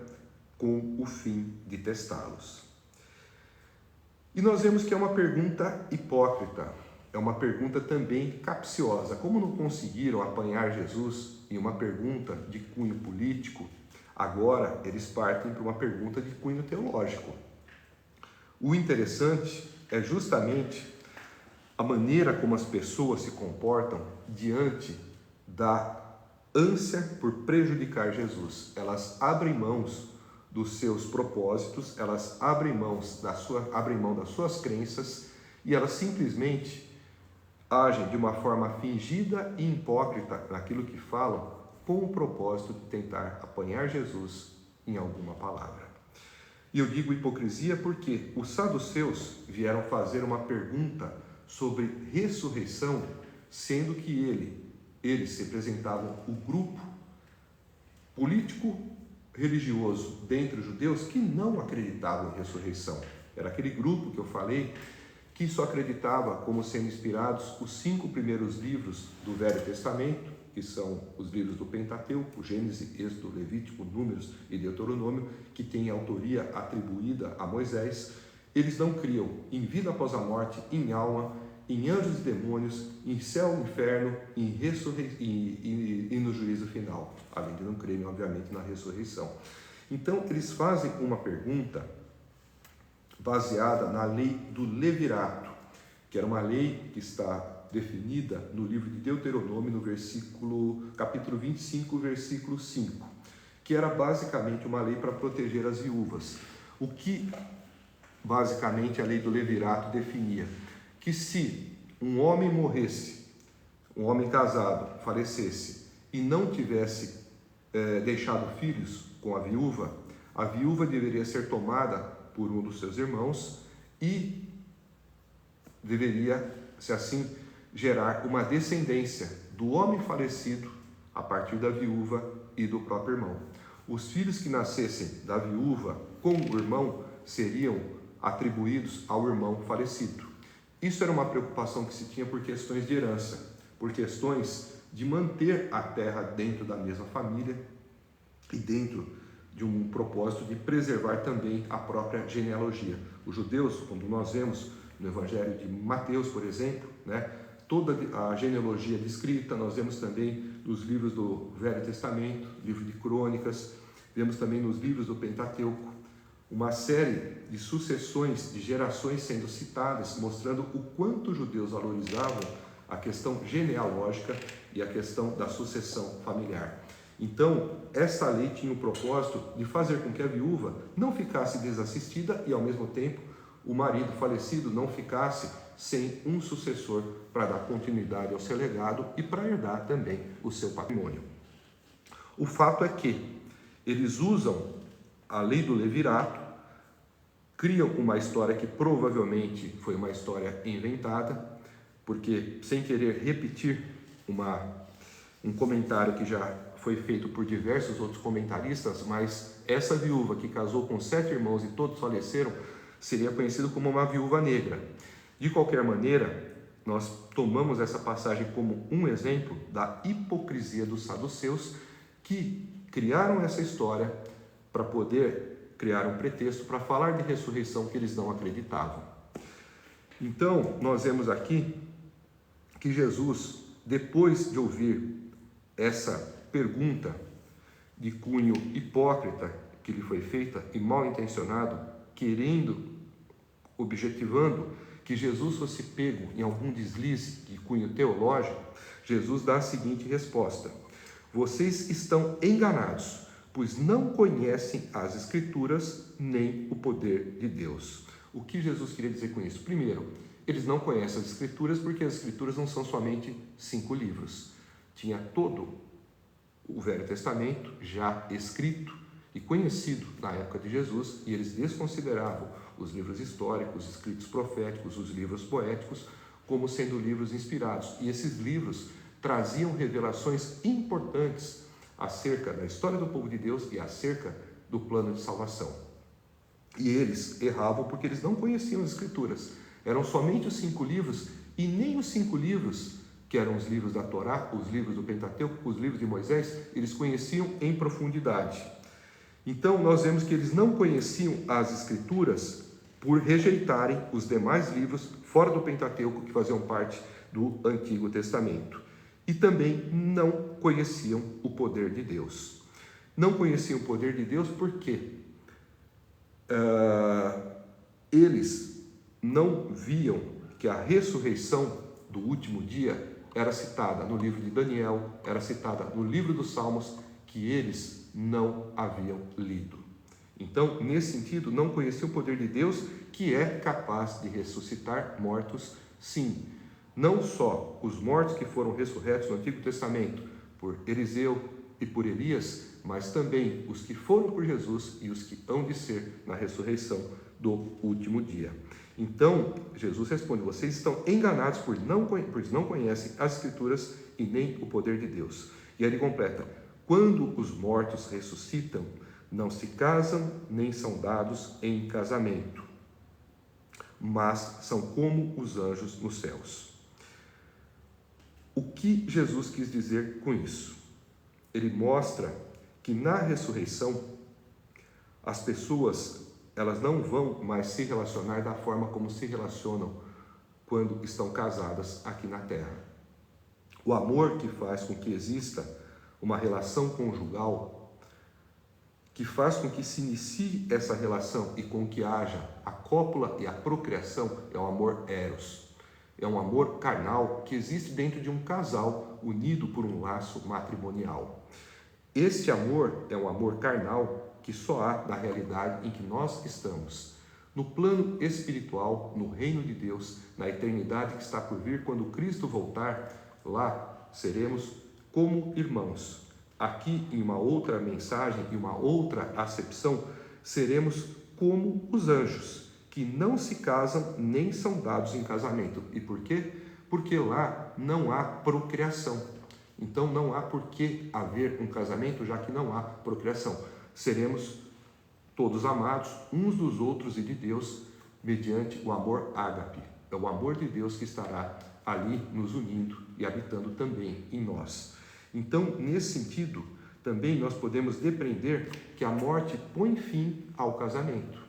com o fim de testá-los. E nós vemos que é uma pergunta hipócrita, é uma pergunta também capciosa. Como não conseguiram apanhar Jesus em uma pergunta de cunho político, agora eles partem para uma pergunta de cunho teológico. O interessante é justamente a maneira como as pessoas se comportam diante da ânsia por prejudicar Jesus. Elas abrem mãos dos seus propósitos, elas abrem mão das suas crenças e elas simplesmente agem de uma forma fingida e hipócrita naquilo que falam, com o propósito de tentar apanhar Jesus em alguma palavra. E eu digo hipocrisia porque os saduceus vieram fazer uma pergunta sobre ressurreição, sendo que eles representavam o grupo político religioso dentre os judeus que não acreditavam em ressurreição. Era aquele grupo que eu falei que só acreditava como sendo inspirados os 5 primeiros livros do Velho Testamento, que são os livros do Pentateuco, Gênesis, Êxodo, Levítico, Números e Deuteronômio, que tem autoria atribuída a Moisés. Eles não criam em vida após a morte, em alma, em anjos e demônios, em céu e inferno, e no juízo final, além de não crerem, obviamente, na ressurreição. Então, eles fazem uma pergunta baseada na lei do levirato, que era uma lei que está definida no livro de Deuteronômio, no capítulo 25, versículo 5, que era basicamente uma lei para proteger as viúvas. O que basicamente a lei do levirato definia? Que se um homem morresse, um homem casado falecesse e não tivesse deixado filhos com a viúva deveria ser tomada por um dos seus irmãos e deveria, se assim, gerar uma descendência do homem falecido a partir da viúva e do próprio irmão. Os filhos que nascessem da viúva com o irmão seriam atribuídos ao irmão falecido. Isso era uma preocupação que se tinha por questões de herança, por questões de manter a terra dentro da mesma família e dentro de um propósito de preservar também a própria genealogia. Os judeus, quando nós vemos no Evangelho de Mateus, por exemplo, toda a genealogia descrita, nós vemos também nos livros do Velho Testamento, livro de Crônicas, vemos também nos livros do Pentateuco, uma série de sucessões, de gerações sendo citadas, mostrando o quanto os judeus valorizavam a questão genealógica e a questão da sucessão familiar. Então, essa lei tinha o propósito de fazer com que a viúva não ficasse desassistida e, ao mesmo tempo, o marido falecido não ficasse sem um sucessor para dar continuidade ao seu legado e para herdar também o seu patrimônio. O fato é que eles usam a lei do levirato, criam uma história que provavelmente foi uma história inventada, porque, sem querer repetir um comentário que já foi feito por diversos outros comentaristas, mas essa viúva que casou com 7 irmãos e todos faleceram, seria conhecida como uma viúva negra. De qualquer maneira, nós tomamos essa passagem como um exemplo da hipocrisia dos saduceus, que criaram essa história para poder criar um pretexto para falar de ressurreição que eles não acreditavam. Então, nós vemos aqui que Jesus, depois de ouvir essa pergunta de cunho hipócrita que lhe foi feita e mal intencionado, objetivando que Jesus fosse pego em algum deslize de cunho teológico, Jesus dá a seguinte resposta: vocês estão enganados, pois não conhecem as Escrituras nem o poder de Deus. O que Jesus queria dizer com isso? Primeiro, eles não conhecem as Escrituras porque as Escrituras não são somente 5 livros. Tinha todo o Velho Testamento já escrito e conhecido na época de Jesus, e eles desconsideravam os livros históricos, os escritos proféticos, os livros poéticos, como sendo livros inspirados. E esses livros traziam revelações importantes acerca da história do povo de Deus e acerca do plano de salvação. E eles erravam porque eles não conheciam as Escrituras. Eram somente os 5 livros, e nem os 5 livros, que eram os livros da Torá, os livros do Pentateuco, os livros de Moisés, eles conheciam em profundidade. Então, nós vemos que eles não conheciam as Escrituras por rejeitarem os demais livros fora do Pentateuco, que faziam parte do Antigo Testamento. E também não conheciam o poder de Deus. Não conheciam o poder de Deus porque eles não viam que a ressurreição do último dia era citada no livro de Daniel, era citada no livro dos Salmos, que eles não haviam lido. Então, nesse sentido, não conheciam o poder de Deus, que é capaz de ressuscitar mortos, sim. Não só os mortos que foram ressurretos no Antigo Testamento por Eliseu e por Elias, mas também os que foram por Jesus e os que hão de ser na ressurreição do último dia. Então, Jesus responde: vocês estão enganados pois não conhecem as Escrituras e nem o poder de Deus. E ele completa: quando os mortos ressuscitam, não se casam nem são dados em casamento, mas são como os anjos nos céus. O que Jesus quis dizer com isso? Ele mostra que na ressurreição as pessoas elas não vão mais se relacionar da forma como se relacionam quando estão casadas aqui na terra. O amor que faz com que exista uma relação conjugal, que faz com que se inicie essa relação e com que haja a cópula e a procriação, é o amor eros. É um amor carnal que existe dentro de um casal unido por um laço matrimonial. Este amor é um amor carnal que só há na realidade em que nós estamos. No plano espiritual, no reino de Deus, na eternidade que está por vir, quando Cristo voltar, lá seremos como irmãos. Aqui, em uma outra mensagem, em uma outra acepção, seremos como os anjos, que não se casam nem são dados em casamento. E por quê? Porque lá não há procriação. Então não há por que haver um casamento, já que não há procriação. Seremos todos amados uns dos outros e de Deus, mediante o amor ágape. É o amor de Deus que estará ali nos unindo e habitando também em nós. Então, nesse sentido, também nós podemos depreender que a morte põe fim ao casamento.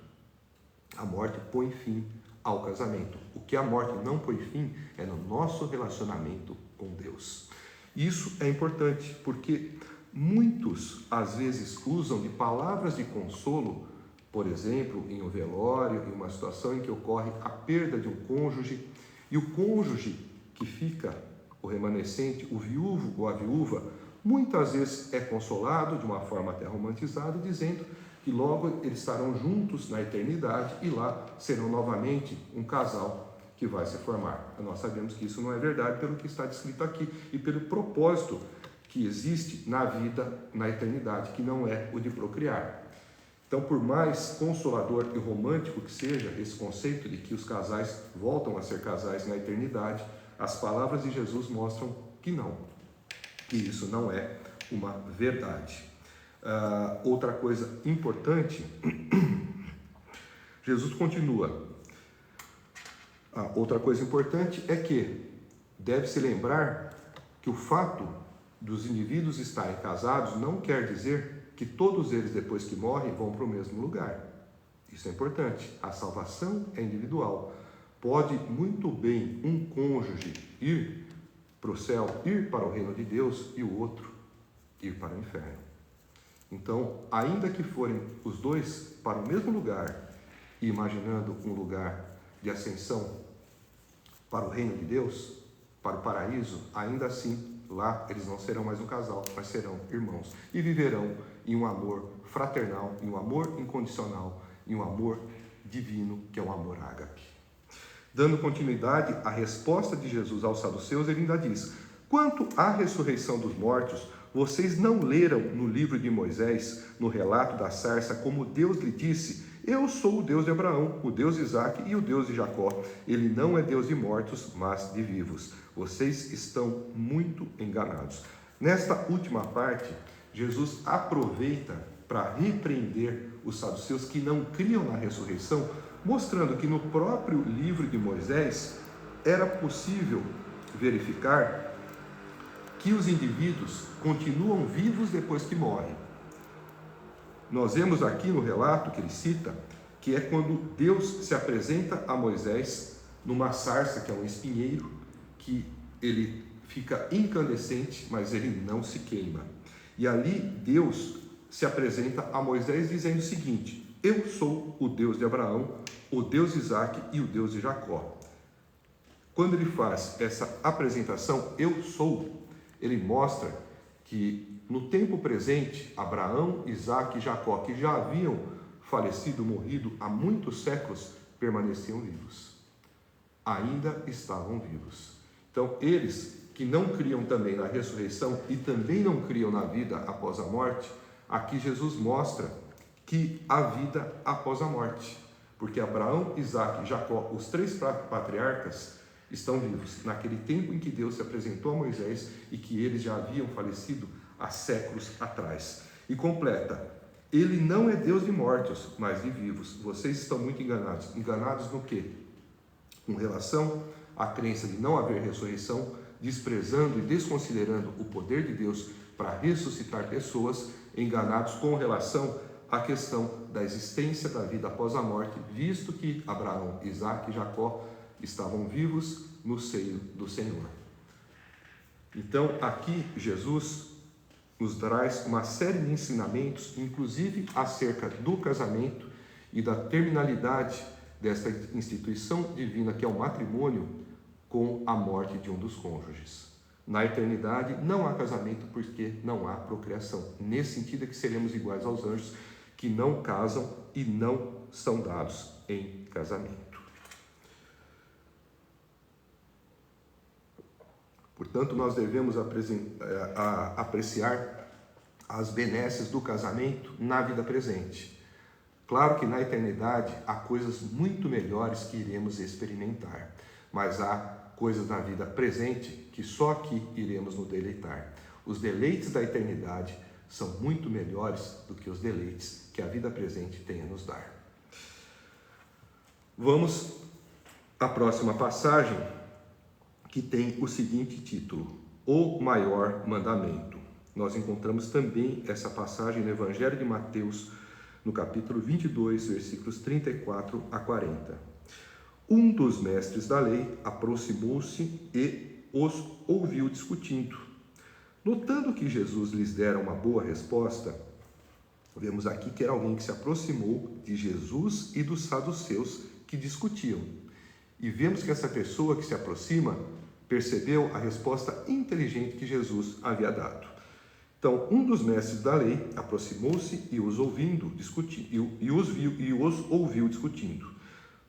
A morte põe fim ao casamento. O que a morte não põe fim é no nosso relacionamento com Deus. Isso é importante porque muitos, às vezes, usam de palavras de consolo, por exemplo, em um velório, em uma situação em que ocorre a perda de um cônjuge, e o cônjuge que fica, o remanescente, o viúvo ou a viúva, muitas vezes é consolado de uma forma até romantizada, dizendo que logo eles estarão juntos na eternidade e lá serão novamente um casal que vai se formar. Nós sabemos que isso não é verdade pelo que está descrito aqui e pelo propósito que existe na vida, na eternidade, que não é o de procriar. Então, por mais consolador e romântico que seja esse conceito de que os casais voltam a ser casais na eternidade, as palavras de Jesus mostram que não, que isso não é uma verdade. Outra coisa importante, Jesus continua. Outra coisa importante é que deve-se lembrar que o fato dos indivíduos estarem casados não quer dizer que todos eles, depois que morrem, vão para o mesmo lugar. Isso é importante. A salvação é individual. Pode muito bem um cônjuge ir para o céu, ir para o reino de Deus, e o outro ir para o inferno. Então, ainda que forem os dois para o mesmo lugar, imaginando um lugar de ascensão para o reino de Deus, para o paraíso, ainda assim, lá eles não serão mais um casal, mas serão irmãos. E viverão em um amor fraternal, em um amor incondicional, em um amor divino, que é o amor ágape. Dando continuidade à resposta de Jesus aos saduceus, ele ainda diz: quanto à ressurreição dos mortos, vocês não leram no livro de Moisés, no relato da sarça, como Deus lhe disse: eu sou o Deus de Abraão, o Deus de Isaque e o Deus de Jacó. Ele não é Deus de mortos, mas de vivos. Vocês estão muito enganados. Nesta última parte, Jesus aproveita para repreender os saduceus que não criam na ressurreição, mostrando que no próprio livro de Moisés era possível verificar que os indivíduos continuam vivos depois que morrem. Nós vemos aqui no relato que ele cita, que é quando Deus se apresenta a Moisés numa sarça, que é um espinheiro, que ele fica incandescente, mas ele não se queima. E ali Deus se apresenta a Moisés dizendo o seguinte: eu sou o Deus de Abraão, o Deus de Isaque e o Deus de Jacó. Quando ele faz essa apresentação, eu sou, ele mostra que no tempo presente, Abraão, Isaque e Jacó, que já haviam falecido, morrido há muitos séculos, permaneciam vivos. Ainda estavam vivos. Então, eles que não criam também na ressurreição e também não criam na vida após a morte, aqui Jesus mostra que há vida após a morte. Porque Abraão, Isaque e Jacó, os três patriarcas, estão vivos naquele tempo em que Deus se apresentou a Moisés e que eles já haviam falecido há séculos atrás. E completa: ele não é Deus de mortos, mas de vivos. Vocês estão muito enganados. Enganados no quê? Com relação à crença de não haver ressurreição, desprezando e desconsiderando o poder de Deus para ressuscitar pessoas, enganados com relação à questão da existência da vida após a morte, visto que Abraão, Isaque e Jacó estavam vivos no seio do Senhor. Então, aqui Jesus nos traz uma série de ensinamentos, inclusive acerca do casamento e da terminalidade desta instituição divina que é o matrimônio com a morte de um dos cônjuges. Na eternidade não há casamento porque não há procriação. Nesse sentido é que seremos iguais aos anjos que não casam e não são dados em casamento. Portanto, nós devemos apreciar as benesses do casamento na vida presente. Claro que na eternidade há coisas muito melhores que iremos experimentar, mas há coisas na vida presente que só aqui iremos nos deleitar. Os deleites da eternidade são muito melhores do que os deleites que a vida presente tem a nos dar. Vamos à próxima passagem, que tem o seguinte título: O Maior Mandamento. Nós encontramos também essa passagem no Evangelho de Mateus, no capítulo 22, versículos 34 a 40. Um dos mestres da lei aproximou-se e os ouviu discutindo. Notando que Jesus lhes dera uma boa resposta, vemos aqui que era alguém que se aproximou de Jesus e dos saduceus que discutiam. E vemos que essa pessoa que se aproxima percebeu a resposta inteligente que Jesus havia dado. Então, um dos mestres da lei aproximou-se e os ouviu discutindo.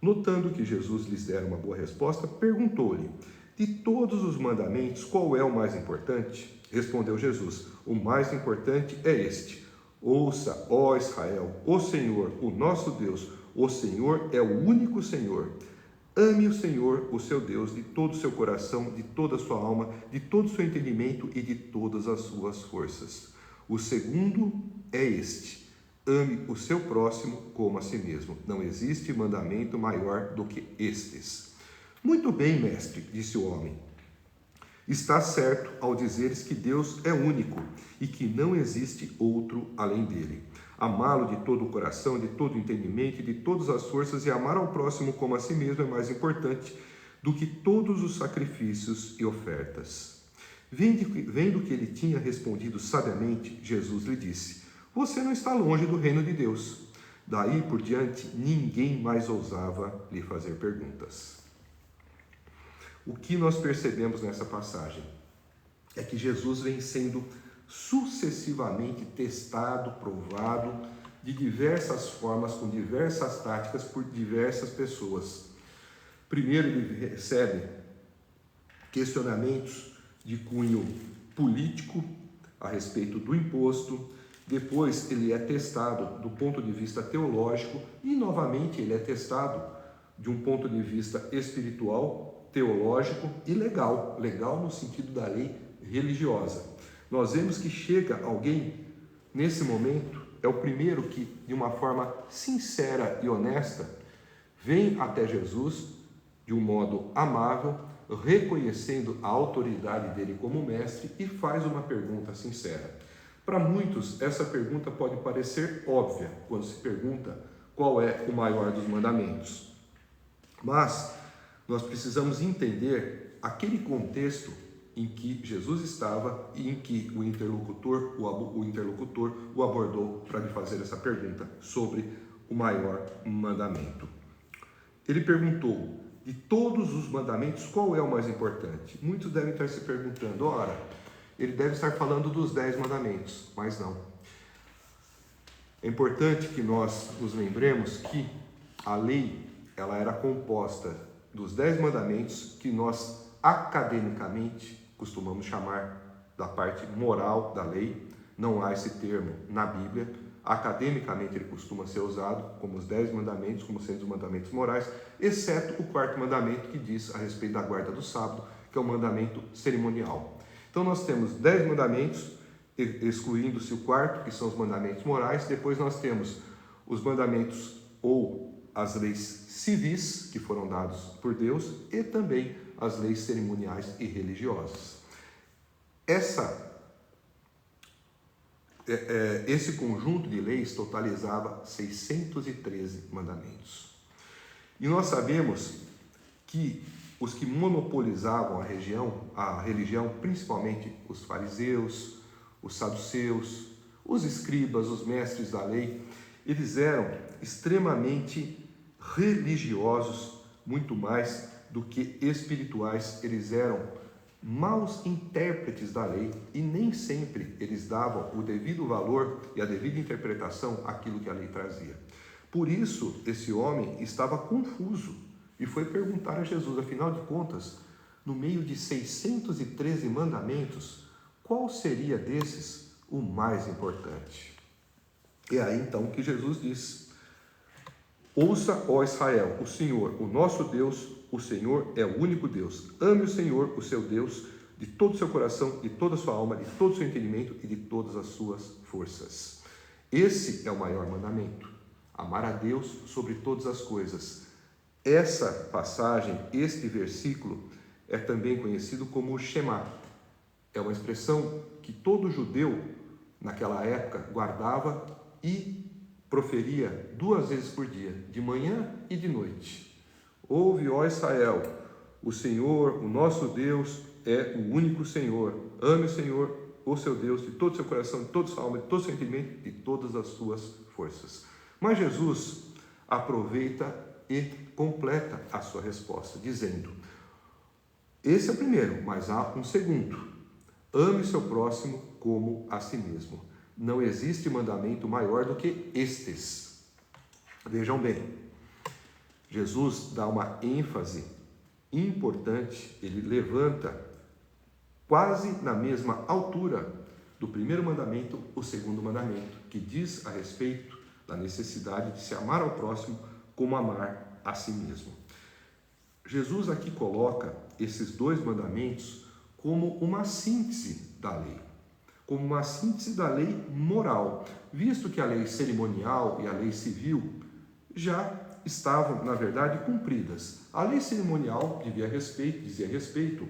Notando que Jesus lhes dera uma boa resposta, perguntou-lhe: de todos os mandamentos, qual é o mais importante? Respondeu Jesus: o mais importante é este: ouça, ó Israel, o Senhor, o nosso Deus, o Senhor é o único Senhor. Ame o Senhor, o seu Deus, de todo o seu coração, de toda a sua alma, de todo o seu entendimento e de todas as suas forças. O segundo é este: ame o seu próximo como a si mesmo. Não existe mandamento maior do que estes. Muito bem, mestre, disse o homem. Está certo ao dizeres que Deus é único e que não existe outro além dele. Amá-lo de todo o coração, de todo o entendimento e de todas as forças, e amar ao próximo como a si mesmo é mais importante do que todos os sacrifícios e ofertas. Vendo que ele tinha respondido sabiamente, Jesus lhe disse: você não está longe do reino de Deus. Daí por diante, ninguém mais ousava lhe fazer perguntas. O que nós percebemos nessa passagem é que Jesus vem sendo sucessivamente testado, provado, de diversas formas, com diversas táticas, por diversas pessoas. Primeiro, ele recebe questionamentos de cunho político a respeito do imposto. Depois, ele é testado do ponto de vista teológico e, novamente, ele é testado de um ponto de vista espiritual, teológico e legal. Legal no sentido da lei religiosa. Nós vemos que chega alguém, nesse momento, é o primeiro que, de uma forma sincera e honesta, vem até Jesus de um modo amável, reconhecendo a autoridade dele como mestre e faz uma pergunta sincera. Para muitos, essa pergunta pode parecer óbvia, quando se pergunta qual é o maior dos mandamentos. Mas nós precisamos entender aquele contexto em que Jesus estava e em que o interlocutor o abordou para lhe fazer essa pergunta sobre o maior mandamento. Ele perguntou: de todos os mandamentos, qual é o mais importante? Muitos devem estar se perguntando: ora, ele deve estar falando dos 10 mandamentos, mas não. É importante que nós nos lembremos que a lei ela era composta dos 10 mandamentos que nós academicamente costumamos chamar da parte moral da lei. Não há esse termo na Bíblia. Academicamente ele costuma ser usado como os 10 mandamentos, como sendo os mandamentos morais, exceto o 4º mandamento, que diz a respeito da guarda do sábado, que é o mandamento cerimonial. Então nós temos 10 mandamentos, excluindo-se o 4º, que são os mandamentos morais. Depois nós temos os mandamentos ou as leis civis, que foram dados por Deus, e também as leis cerimoniais e religiosas. Esse conjunto de leis totalizava 613 mandamentos. E nós sabemos que os que monopolizavam a religião, principalmente os fariseus, os saduceus, os escribas, os mestres da lei, eles eram extremamente religiosos, muito mais do que espirituais. Eles eram maus intérpretes da lei e nem sempre eles davam o devido valor e a devida interpretação àquilo que a lei trazia. Por isso, esse homem estava confuso e foi perguntar a Jesus: afinal de contas, no meio de 613 mandamentos, qual seria desses o mais importante? É aí então que Jesus diz: ouça, ó Israel, o Senhor, o nosso Deus, o Senhor é o único Deus. Ame o Senhor, o seu Deus, de todo o seu coração, de toda a sua alma, de todo o seu entendimento e de todas as suas forças. Esse é o maior mandamento: amar a Deus sobre todas as coisas. Essa passagem, este versículo, é também conhecido como o Shema. É uma expressão que todo judeu, naquela época, guardava e proferia 2 vezes por dia, de manhã e de noite. Ouve, ó Israel, o Senhor, o nosso Deus, é o único Senhor. Ame o Senhor, o seu Deus, de todo o seu coração, de toda a sua alma, de todo o seu entendimento, de todas as suas forças. Mas Jesus aproveita e completa a sua resposta, dizendo: esse é o primeiro, mas há um segundo. ame seu próximo como a si mesmo. Não existe mandamento maior do que estes. Vejam bem, Jesus dá uma ênfase importante, ele levanta quase na mesma altura do primeiro mandamento, o segundo mandamento, que diz a respeito da necessidade de se amar ao próximo como amar a si mesmo. Jesus aqui coloca esses dois mandamentos como uma síntese da lei, como uma síntese da lei moral, visto que a lei cerimonial e a lei civil já estavam, na verdade, cumpridas. A lei cerimonial dizia respeito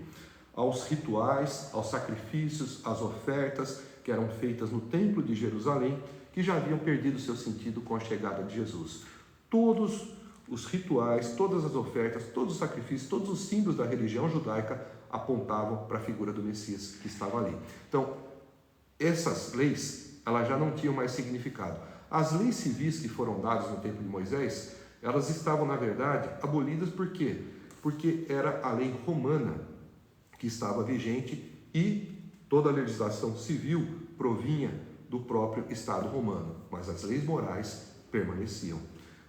aos rituais, aos sacrifícios, às ofertas que eram feitas no Templo de Jerusalém, que já haviam perdido seu sentido com a chegada de Jesus. Todos os rituais, todas as ofertas, todos os sacrifícios, todos os símbolos da religião judaica apontavam para a figura do Messias que estava ali. Então, essas leis, elas já não tinham mais significado. As leis civis que foram dadas no tempo de Moisés, elas estavam, na verdade, abolidas por quê? Porque era a lei romana que estava vigente e toda a legislação civil provinha do próprio Estado romano, mas as leis morais permaneciam.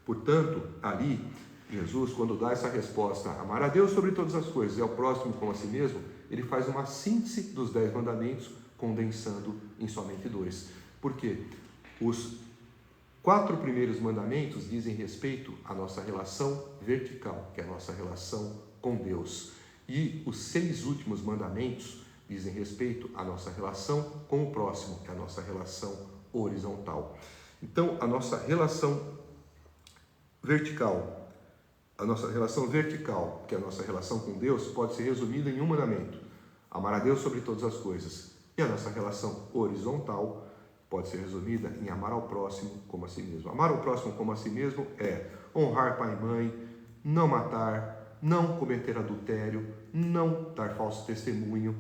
Portanto, ali, Jesus, quando dá essa resposta, amar a Deus sobre todas as coisas e ao próximo como a si mesmo, ele faz uma síntese dos 10 mandamentos, condensando em somente 2. Por quê? Os 4 primeiros mandamentos dizem respeito à nossa relação vertical, que é a nossa relação com Deus. E os 6 últimos mandamentos dizem respeito à nossa relação com o próximo, que é a nossa relação horizontal. Então, a nossa relação vertical, que é a nossa relação com Deus, pode ser resumida em um mandamento: amar a Deus sobre todas as coisas. E a nossa relação horizontal pode ser resumida em amar ao próximo como a si mesmo. Amar ao próximo como a si mesmo é honrar pai e mãe, não matar, não cometer adultério, não dar falso testemunho,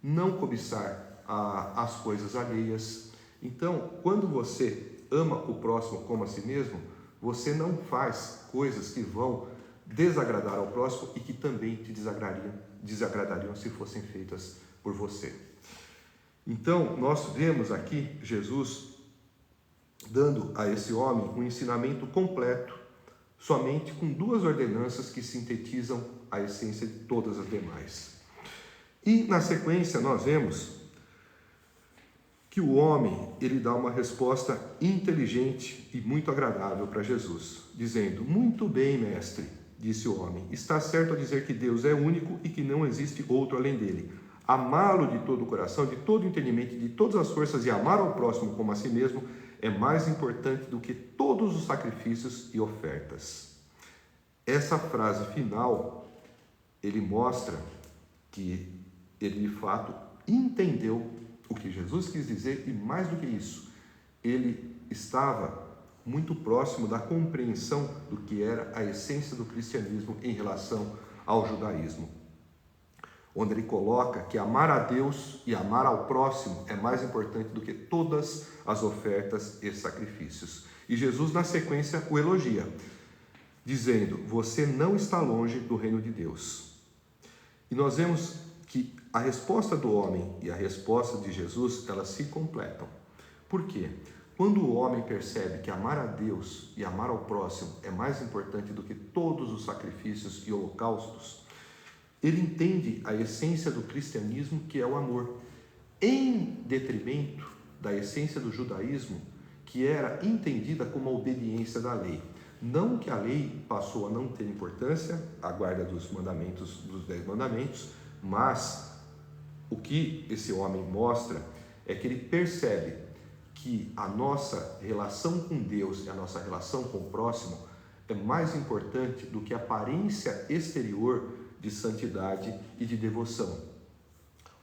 não cobiçar as coisas alheias. Então, quando você ama o próximo como a si mesmo, você não faz coisas que vão desagradar ao próximo e que também te desagradariam se fossem feitas por você. Então, nós vemos aqui Jesus dando a esse homem um ensinamento completo, somente com 2 ordenanças que sintetizam a essência de todas as demais. E na sequência nós vemos que o homem, ele dá uma resposta inteligente e muito agradável para Jesus, dizendo: muito bem, mestre, disse o homem, está certo a dizer que Deus é único e que não existe outro além dele. Amá-lo de todo o coração, de todo o entendimento, de todas as forças e amar ao próximo como a si mesmo é mais importante do que todos os sacrifícios e ofertas. Essa frase final, ele mostra que ele de fato entendeu o que Jesus quis dizer e, mais do que isso, ele estava muito próximo da compreensão do que era a essência do cristianismo em relação ao judaísmo, onde ele coloca que amar a Deus e amar ao próximo é mais importante do que todas as ofertas e sacrifícios. E Jesus, na sequência, o elogia, dizendo: você não está longe do reino de Deus. E nós vemos que a resposta do homem e a resposta de Jesus, elas se completam. Por quê? Quando o homem percebe que amar a Deus e amar ao próximo é mais importante do que todos os sacrifícios e holocaustos, ele entende a essência do cristianismo, que é o amor, em detrimento da essência do judaísmo, que era entendida como a obediência da lei. Não que a lei passou a não ter importância, a guarda dos mandamentos, dos 10 mandamentos, mas o que esse homem mostra é que ele percebe que a nossa relação com Deus e a nossa relação com o próximo é mais importante do que a aparência exterior de santidade e de devoção.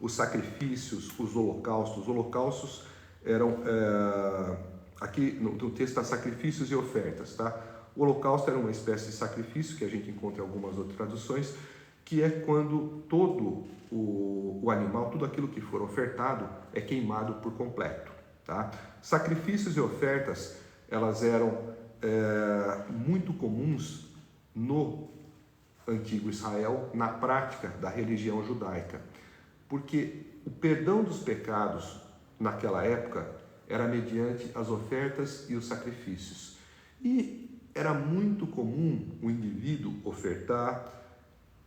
Os sacrifícios, os holocaustos eram, aqui no texto está sacrifícios e ofertas, tá? O holocausto era uma espécie de sacrifício que a gente encontra em algumas outras traduções, que é quando todo o animal, tudo aquilo que for ofertado é queimado por completo, tá? Sacrifícios e ofertas, elas eram muito comuns no antigo Israel, na prática da religião judaica. porque o perdão dos pecados naquela época era mediante as ofertas e os sacrifícios. E era muito comum o indivíduo ofertar,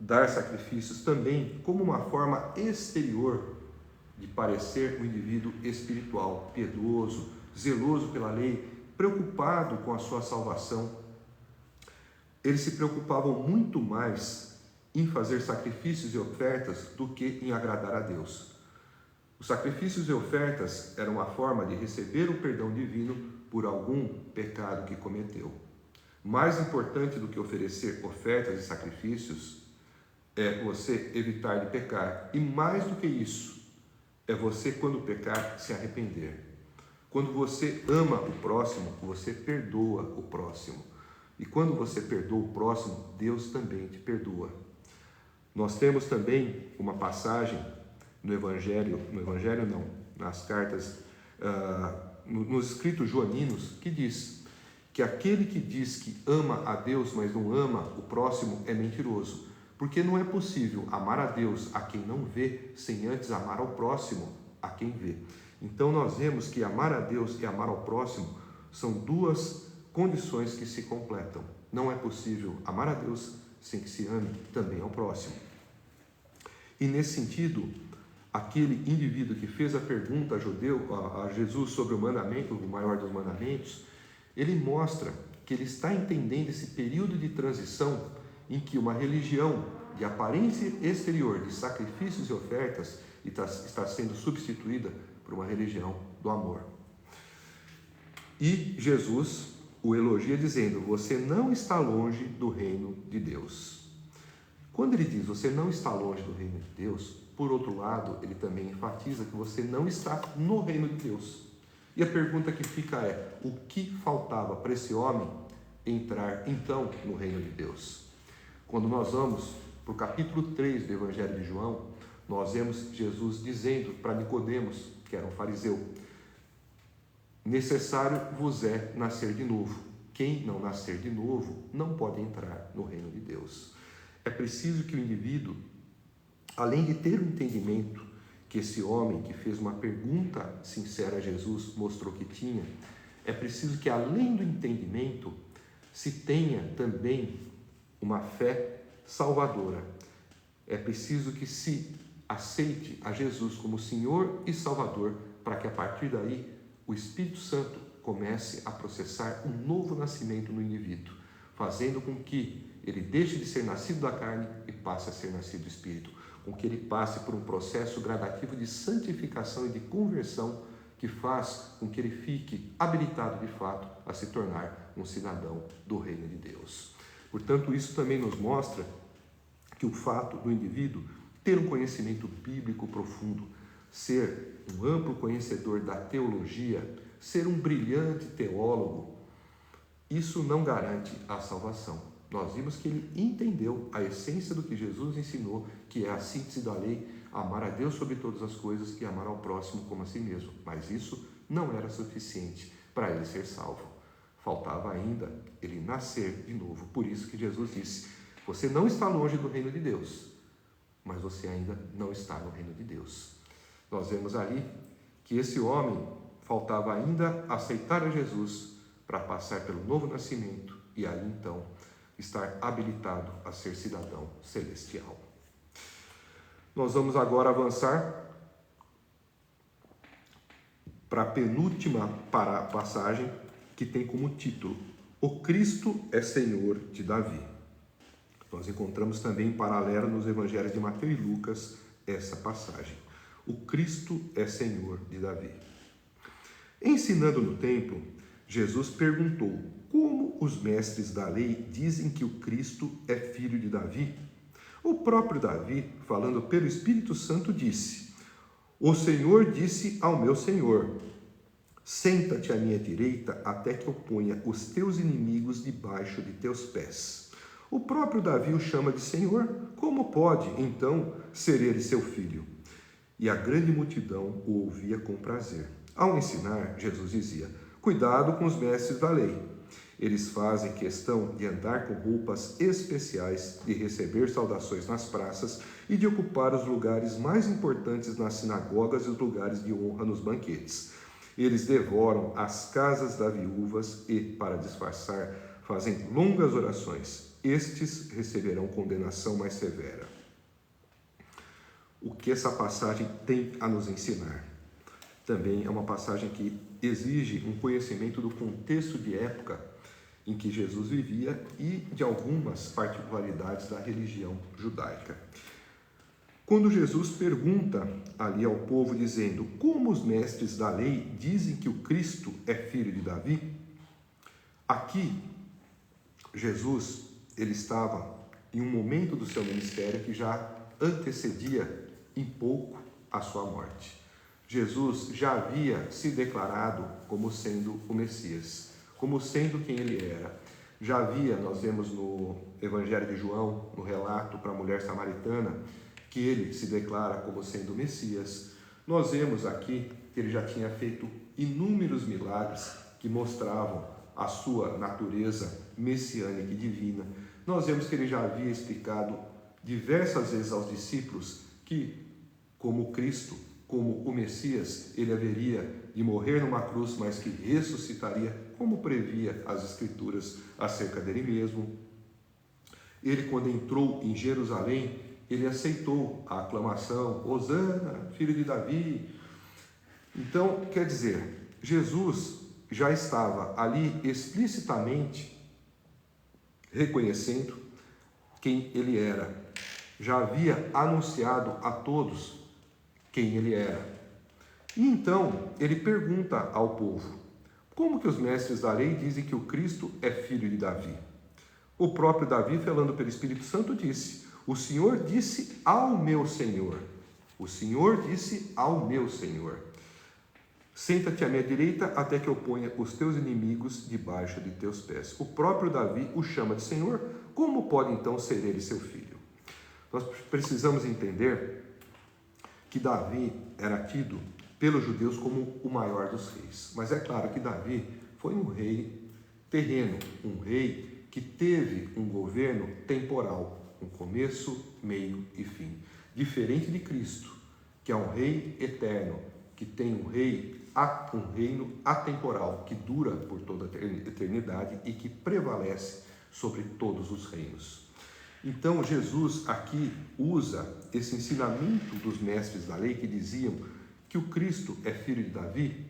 dar sacrifícios também como uma forma exterior de parecer um indivíduo espiritual, piedoso, zeloso pela lei, preocupado com a sua salvação. Eles se preocupavam muito mais em fazer sacrifícios e ofertas do que em agradar a Deus. Os sacrifícios e ofertas eram uma forma de receber o perdão divino por algum pecado que cometeu. Mais importante do que oferecer ofertas e sacrifícios é você evitar de pecar. E mais do que isso, é você, quando pecar, se arrepender. Quando você ama o próximo, você perdoa o próximo. E quando você perdoa o próximo, Deus também te perdoa. Nós temos também uma passagem nas cartas, nos escritos joaninos, que diz que aquele que diz que ama a Deus, mas não ama o próximo, é mentiroso. Porque não é possível amar a Deus a quem não vê, sem antes amar ao próximo a quem vê. Então nós vemos que amar a Deus e amar ao próximo são duas condições que se completam. Não é possível amar a Deus sem que se ame também ao próximo. E nesse sentido, aquele indivíduo que fez a pergunta a Jesus sobre o mandamento, o maior dos mandamentos, ele mostra que ele está entendendo esse período de transição em que uma religião de aparência exterior, de sacrifícios e ofertas, está sendo substituída por uma religião do amor. E Jesus o elogia dizendo: você não está longe do reino de Deus. Quando ele diz você não está longe do reino de Deus, por outro lado, ele também enfatiza que você não está no reino de Deus. E a pergunta que fica é: o que faltava para esse homem entrar então no reino de Deus? Quando nós vamos para o capítulo 3 do Evangelho de João, nós vemos Jesus dizendo para Nicodemos, que era um fariseu: necessário vos é nascer de novo. Quem não nascer de novo não pode entrar no reino de Deus. É preciso que o indivíduo, além de ter o entendimento que esse homem que fez uma pergunta sincera a Jesus mostrou que tinha, é preciso que, além do entendimento, se tenha também uma fé salvadora. É preciso que se aceite a Jesus como Senhor e Salvador, para que a partir daí o Espírito Santo comece a processar um novo nascimento no indivíduo, fazendo com que ele deixe de ser nascido da carne e passe a ser nascido do Espírito, com que ele passe por um processo gradativo de santificação e de conversão que faz com que ele fique habilitado de fato a se tornar um cidadão do reino de Deus. Portanto, isso também nos mostra que o fato do indivíduo ter um conhecimento bíblico profundo, ser um amplo conhecedor da teologia, ser um brilhante teólogo, isso não garante a salvação. Nós vimos que ele entendeu a essência do que Jesus ensinou, que é a síntese da lei: amar a Deus sobre todas as coisas e amar ao próximo como a si mesmo. Mas isso não era suficiente para ele ser salvo. Faltava ainda ele nascer de novo. Por isso que Jesus disse: você não está longe do reino de Deus, mas você ainda não está no reino de Deus. Nós vemos ali que esse homem faltava ainda aceitar a Jesus para passar pelo novo nascimento e aí então estar habilitado a ser cidadão celestial. Nós vamos agora avançar para a penúltima passagem, que tem como título: O Cristo é Senhor de Davi. Nós encontramos também em paralelo nos evangelhos de Mateus e Lucas essa passagem. O Cristo é Senhor de Davi. Ensinando no templo, Jesus perguntou: como os mestres da lei dizem que o Cristo é filho de Davi? O próprio Davi, falando pelo Espírito Santo, disse: o Senhor disse ao meu Senhor: senta-te à minha direita até que eu ponha os teus inimigos debaixo de teus pés. O próprio Davi o chama de Senhor. Como pode, então, ser ele seu filho? E a grande multidão o ouvia com prazer. Ao ensinar, Jesus dizia: cuidado com os mestres da lei. Eles fazem questão de andar com roupas especiais, de receber saudações nas praças e de ocupar os lugares mais importantes nas sinagogas e os lugares de honra nos banquetes. Eles devoram as casas das viúvas e, para disfarçar, fazem longas orações. Estes receberão condenação mais severa. O que essa passagem tem a nos ensinar? Também é uma passagem que exige um conhecimento do contexto de época em que Jesus vivia e de algumas particularidades da religião judaica. Quando Jesus pergunta ali ao povo, dizendo: como os mestres da lei dizem que o Cristo é filho de Davi? Aqui, Jesus, ele estava em um momento do seu ministério que já antecedia em pouco a sua morte. Jesus já havia se declarado como sendo o Messias, como sendo quem ele era. Já havia, nós vemos no Evangelho de João, no relato para a mulher samaritana, que ele se declara como sendo o Messias. Nós vemos aqui que ele já tinha feito inúmeros milagres que mostravam a sua natureza messiânica e divina. Nós vemos que ele já havia explicado diversas vezes aos discípulos que, como Cristo, como o Messias, ele haveria de morrer numa cruz, mas que ressuscitaria, como previa as Escrituras acerca dele mesmo. Ele, quando entrou em Jerusalém, ele aceitou a aclamação: Hosana, filho de Davi. Então, quer dizer, Jesus já estava ali explicitamente reconhecendo quem ele era. Já havia anunciado a todos quem ele era. E então, ele pergunta ao povo: como que os mestres da lei dizem que o Cristo é filho de Davi? O próprio Davi, falando pelo Espírito Santo, disse: o Senhor disse ao meu Senhor. O Senhor disse ao meu Senhor: senta-te à minha direita até que eu ponha os teus inimigos debaixo de teus pés. O próprio Davi o chama de Senhor. Como pode então ser ele seu filho? Nós precisamos entender que Davi era tido pelos judeus como o maior dos reis. Mas é claro que Davi foi um rei terreno, um rei que teve um governo temporal, um começo, meio e fim. Diferente de Cristo, que é um rei eterno, que tem um reino atemporal, que dura por toda a eternidade e que prevalece sobre todos os reinos. Então, Jesus aqui usa esse ensinamento dos mestres da lei que diziam que o Cristo é filho de Davi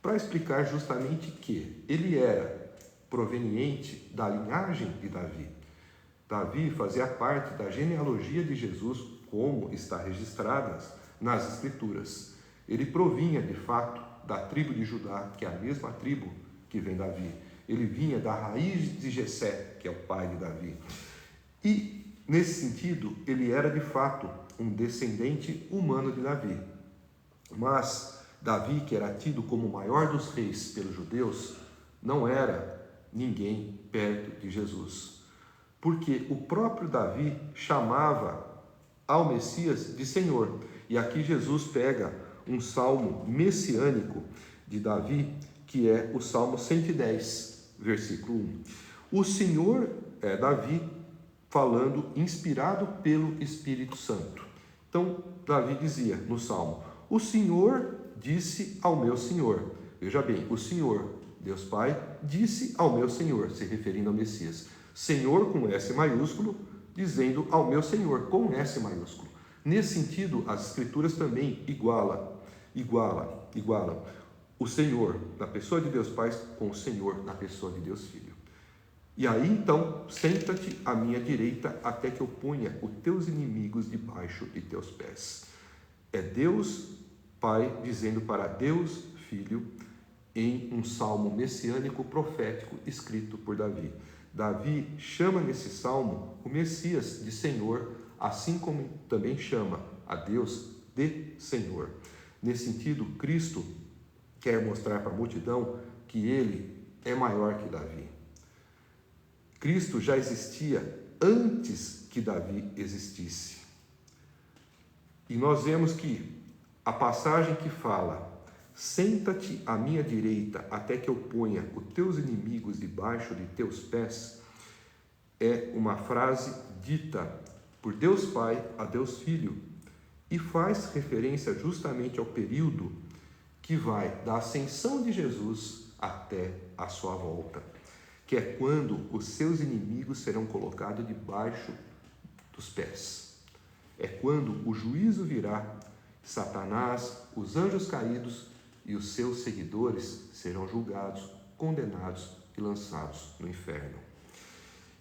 para explicar justamente que ele era proveniente da linhagem de Davi. Davi fazia parte da genealogia de Jesus, como está registrada nas Escrituras. Ele provinha, de fato, da tribo de Judá, que é a mesma tribo que vem Davi. Ele vinha da raiz de Jessé, que é o pai de Davi. E, nesse sentido, ele era, de fato, um descendente humano de Davi. Mas Davi, que era tido como o maior dos reis pelos judeus, não era ninguém perto de Jesus. Porque o próprio Davi chamava ao Messias de Senhor. E aqui Jesus pega um salmo messiânico de Davi, que é o Salmo 110, versículo 1. O Senhor é Davi falando, inspirado pelo Espírito Santo. Então, Davi dizia no Salmo: o Senhor disse ao meu Senhor. Veja bem, o Senhor, Deus Pai, disse ao meu Senhor, se referindo ao Messias. Senhor com S maiúsculo, dizendo ao meu Senhor com S maiúsculo. Nesse sentido, as Escrituras também igualam o Senhor na pessoa de Deus Pai com o Senhor na pessoa de Deus Filho. E aí então, senta-te à minha direita até que eu ponha os teus inimigos debaixo de teus pés. É Deus Pai dizendo para Deus Filho em um salmo messiânico profético escrito por Davi. Davi chama nesse salmo o Messias de Senhor, assim como também chama a Deus de Senhor. Nesse sentido, Cristo quer mostrar para a multidão que ele é maior que Davi. Cristo já existia antes que Davi existisse. E nós vemos que a passagem que fala senta-te à minha direita até que eu ponha os teus inimigos debaixo de teus pés, é uma frase dita por Deus Pai a Deus Filho e faz referência justamente ao período que vai da ascensão de Jesus até a sua volta, que é quando os seus inimigos serão colocados debaixo dos pés. É quando o juízo virá, Satanás, os anjos caídos e os seus seguidores serão julgados, condenados e lançados no inferno.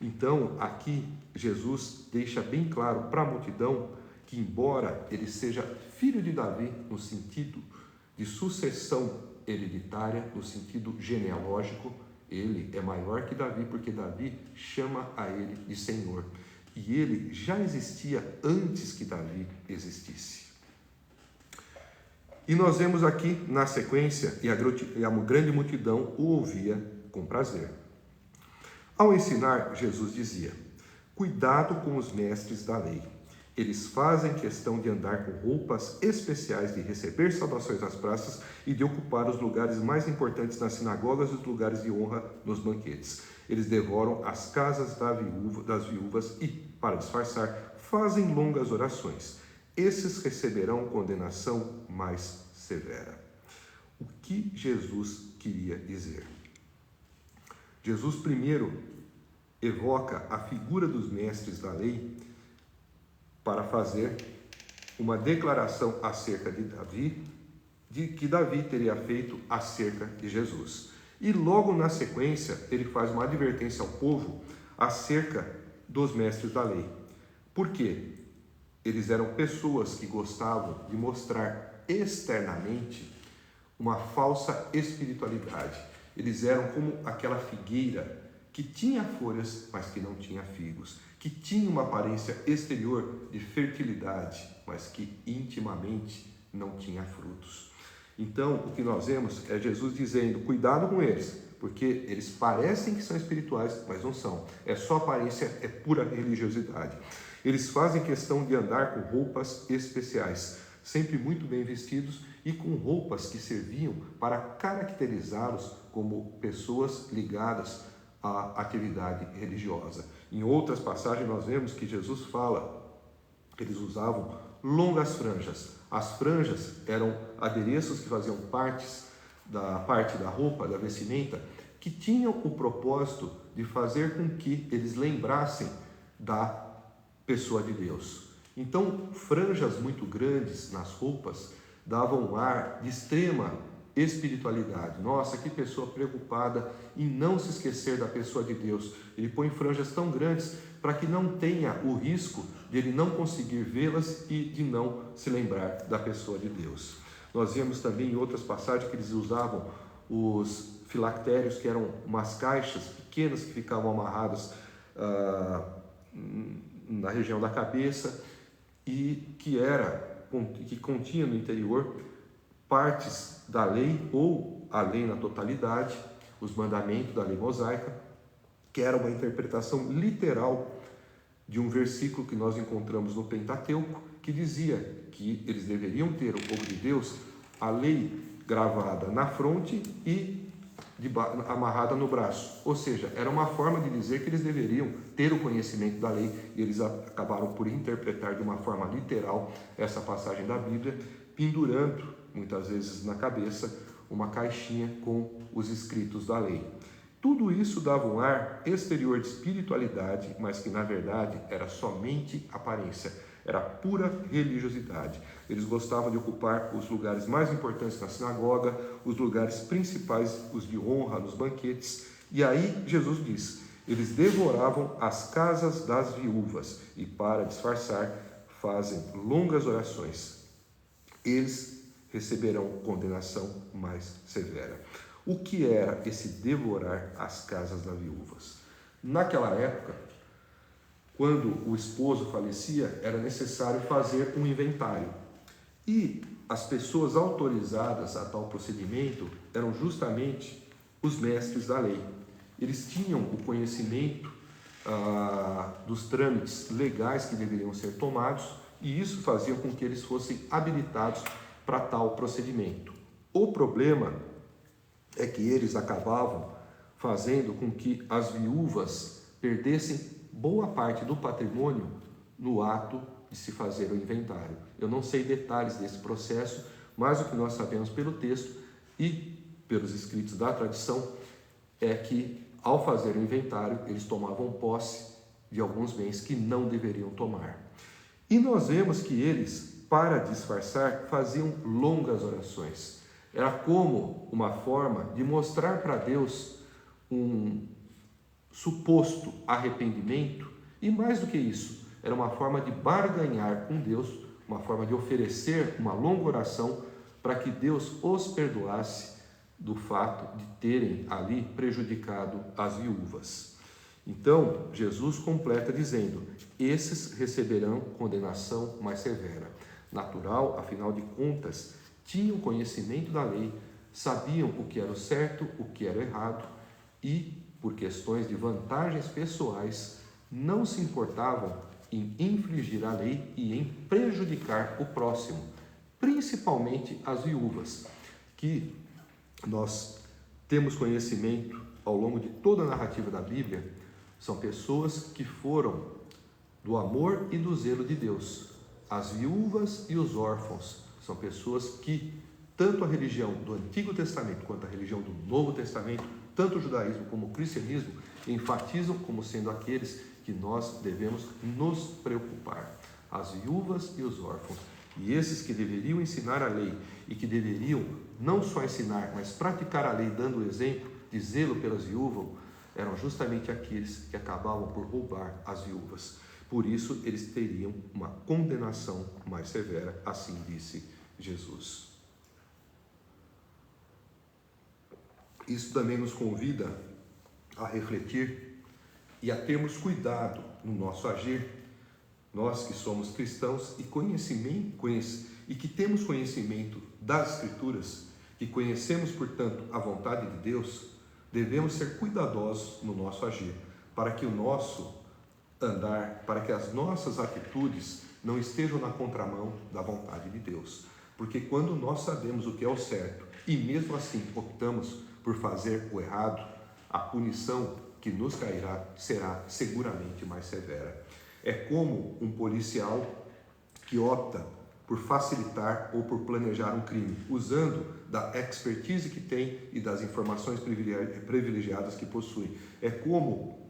Então, aqui Jesus deixa bem claro para a multidão que, embora ele seja filho de Davi no sentido de sucessão hereditária, no sentido genealógico, ele é maior que Davi, porque Davi chama a ele de Senhor. E ele já existia antes que Davi existisse. E nós vemos aqui na sequência, e a grande multidão o ouvia com prazer. Ao ensinar, Jesus dizia: cuidado com os mestres da lei. Eles fazem questão de andar com roupas especiais, de receber saudações nas praças e de ocupar os lugares mais importantes nas sinagogas e os lugares de honra nos banquetes. Eles devoram as casas das viúvas e, para disfarçar, fazem longas orações. Esses receberão condenação mais severa. O que Jesus queria dizer? Jesus primeiro evoca a figura dos mestres da lei para fazer uma declaração acerca de Davi, de que Davi teria feito acerca de Jesus. E logo na sequência, ele faz uma advertência ao povo acerca dos mestres da lei. Por quê? Eles eram pessoas que gostavam de mostrar externamente uma falsa espiritualidade. Eles eram como aquela figueira que tinha folhas, mas que não tinha figos, que tinha uma aparência exterior de fertilidade, mas que intimamente não tinha frutos. Então, o que nós vemos é Jesus dizendo: cuidado com eles, porque eles parecem que são espirituais, mas não são. É só aparência, é pura religiosidade. Eles fazem questão de andar com roupas especiais, sempre muito bem vestidos e com roupas que serviam para caracterizá-los como pessoas ligadas à atividade religiosa. Em outras passagens nós vemos que Jesus fala que eles usavam longas franjas. As franjas eram adereços que faziam parte da roupa, da vestimenta, que tinham o propósito de fazer com que eles lembrassem da pessoa de Deus. Então, franjas muito grandes nas roupas davam um ar de extrema espiritualidade. Nossa, que pessoa preocupada em não se esquecer da pessoa de Deus. Ele põe franjas tão grandes para que não tenha o risco de ele não conseguir vê-las e de não se lembrar da pessoa de Deus. Nós vemos também em outras passagens que eles usavam os filactérios, que eram umas caixas pequenas que ficavam amarradas na região da cabeça e que continha no interior partes da lei ou a lei na totalidade, os mandamentos da lei mosaica, que era uma interpretação literal de um versículo que nós encontramos no Pentateuco, que dizia que eles deveriam ter, o povo de Deus, a lei gravada na fronte e amarrada no braço. Ou seja, era uma forma de dizer que eles deveriam ter o conhecimento da lei, e eles acabaram por interpretar de uma forma literal essa passagem da Bíblia, pendurando, muitas vezes na cabeça, uma caixinha com os escritos da lei. Tudo isso dava um ar exterior de espiritualidade, mas que na verdade era somente aparência, era pura religiosidade. Eles gostavam de ocupar os lugares mais importantes na sinagoga, os lugares principais, os de honra, nos banquetes. E aí Jesus diz: eles devoravam as casas das viúvas e, para disfarçar, fazem longas orações. Eles receberão condenação mais severa. O que era esse devorar as casas das viúvas? Naquela época, quando o esposo falecia, era necessário fazer um inventário. E as pessoas autorizadas a tal procedimento eram justamente os mestres da lei. Eles tinham o conhecimento dos trâmites legais que deveriam ser tomados, e isso fazia com que eles fossem habilitados para tal procedimento. O problema é que eles acabavam fazendo com que as viúvas perdessem boa parte do patrimônio no ato de se fazer o inventário. Eu não sei detalhes desse processo, mas o que nós sabemos pelo texto e pelos escritos da tradição é que, ao fazer o inventário, eles tomavam posse de alguns bens que não deveriam tomar. E nós vemos que eles, para disfarçar, faziam longas orações. Era como uma forma de mostrar para Deus um suposto arrependimento, e mais do que isso, era uma forma de barganhar com Deus, uma forma de oferecer uma longa oração para que Deus os perdoasse do fato de terem ali prejudicado as viúvas. Então, Jesus completa dizendo: esses receberão condenação mais severa. Natural, afinal de contas, tinham conhecimento da lei, sabiam o que era o certo, o que era o errado, e, por questões de vantagens pessoais, não se importavam em infringir a lei e em prejudicar o próximo, principalmente as viúvas, que nós temos conhecimento ao longo de toda a narrativa da Bíblia, são pessoas que foram do amor e do zelo de Deus. As viúvas e os órfãos são pessoas que, tanto a religião do Antigo Testamento quanto a religião do Novo Testamento, tanto o judaísmo como o cristianismo, enfatizam como sendo aqueles que nós devemos nos preocupar. As viúvas e os órfãos. E esses que deveriam ensinar a lei e que deveriam não só ensinar, mas praticar a lei dando o exemplo de zelo pelas viúvas, eram justamente aqueles que acabavam por roubar as viúvas. Por isso, eles teriam uma condenação mais severa, assim disse Jesus. Isso também nos convida a refletir e a termos cuidado no nosso agir. Nós que somos cristãos e que temos conhecimento das Escrituras, que conhecemos, portanto, a vontade de Deus, devemos ser cuidadosos no nosso agir, para que o nosso andar, para que as nossas atitudes não estejam na contramão da vontade de Deus. Porque quando nós sabemos o que é o certo e mesmo assim optamos por fazer o errado, a punição que nos cairá será seguramente mais severa. É como um policial que opta por facilitar ou por planejar um crime, usando da expertise que tem e das informações privilegiadas que possui. É como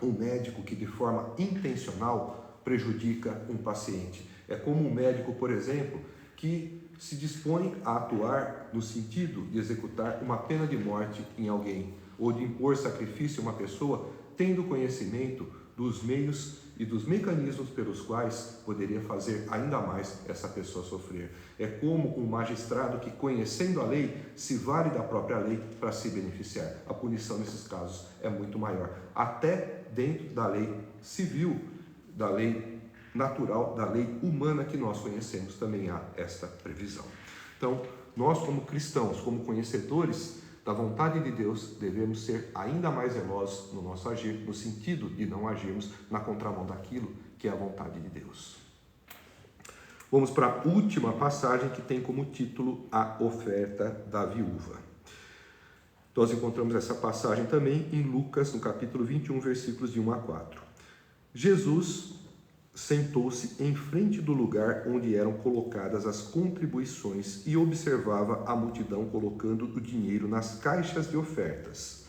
um médico que de forma intencional prejudica um paciente. É como um médico, por exemplo, que se dispõe a atuar no sentido de executar uma pena de morte em alguém, ou de impor sacrifício a uma pessoa, tendo conhecimento dos meios e dos mecanismos pelos quais poderia fazer ainda mais essa pessoa sofrer. É como um magistrado que, conhecendo a lei, se vale da própria lei para se beneficiar. A punição nesses casos é muito maior. Até dentro da lei civil, da lei natural, da lei humana que nós conhecemos, também há esta previsão. Então, nós como cristãos, como conhecedores da vontade de Deus, devemos ser ainda mais velozes no nosso agir, no sentido de não agirmos na contramão daquilo que é a vontade de Deus. Vamos para a última passagem, que tem como título a oferta da viúva. Nós encontramos essa passagem também em Lucas, no capítulo 21, versículos de 1 a 4. Jesus sentou-se em frente do lugar onde eram colocadas as contribuições e observava a multidão colocando o dinheiro nas caixas de ofertas.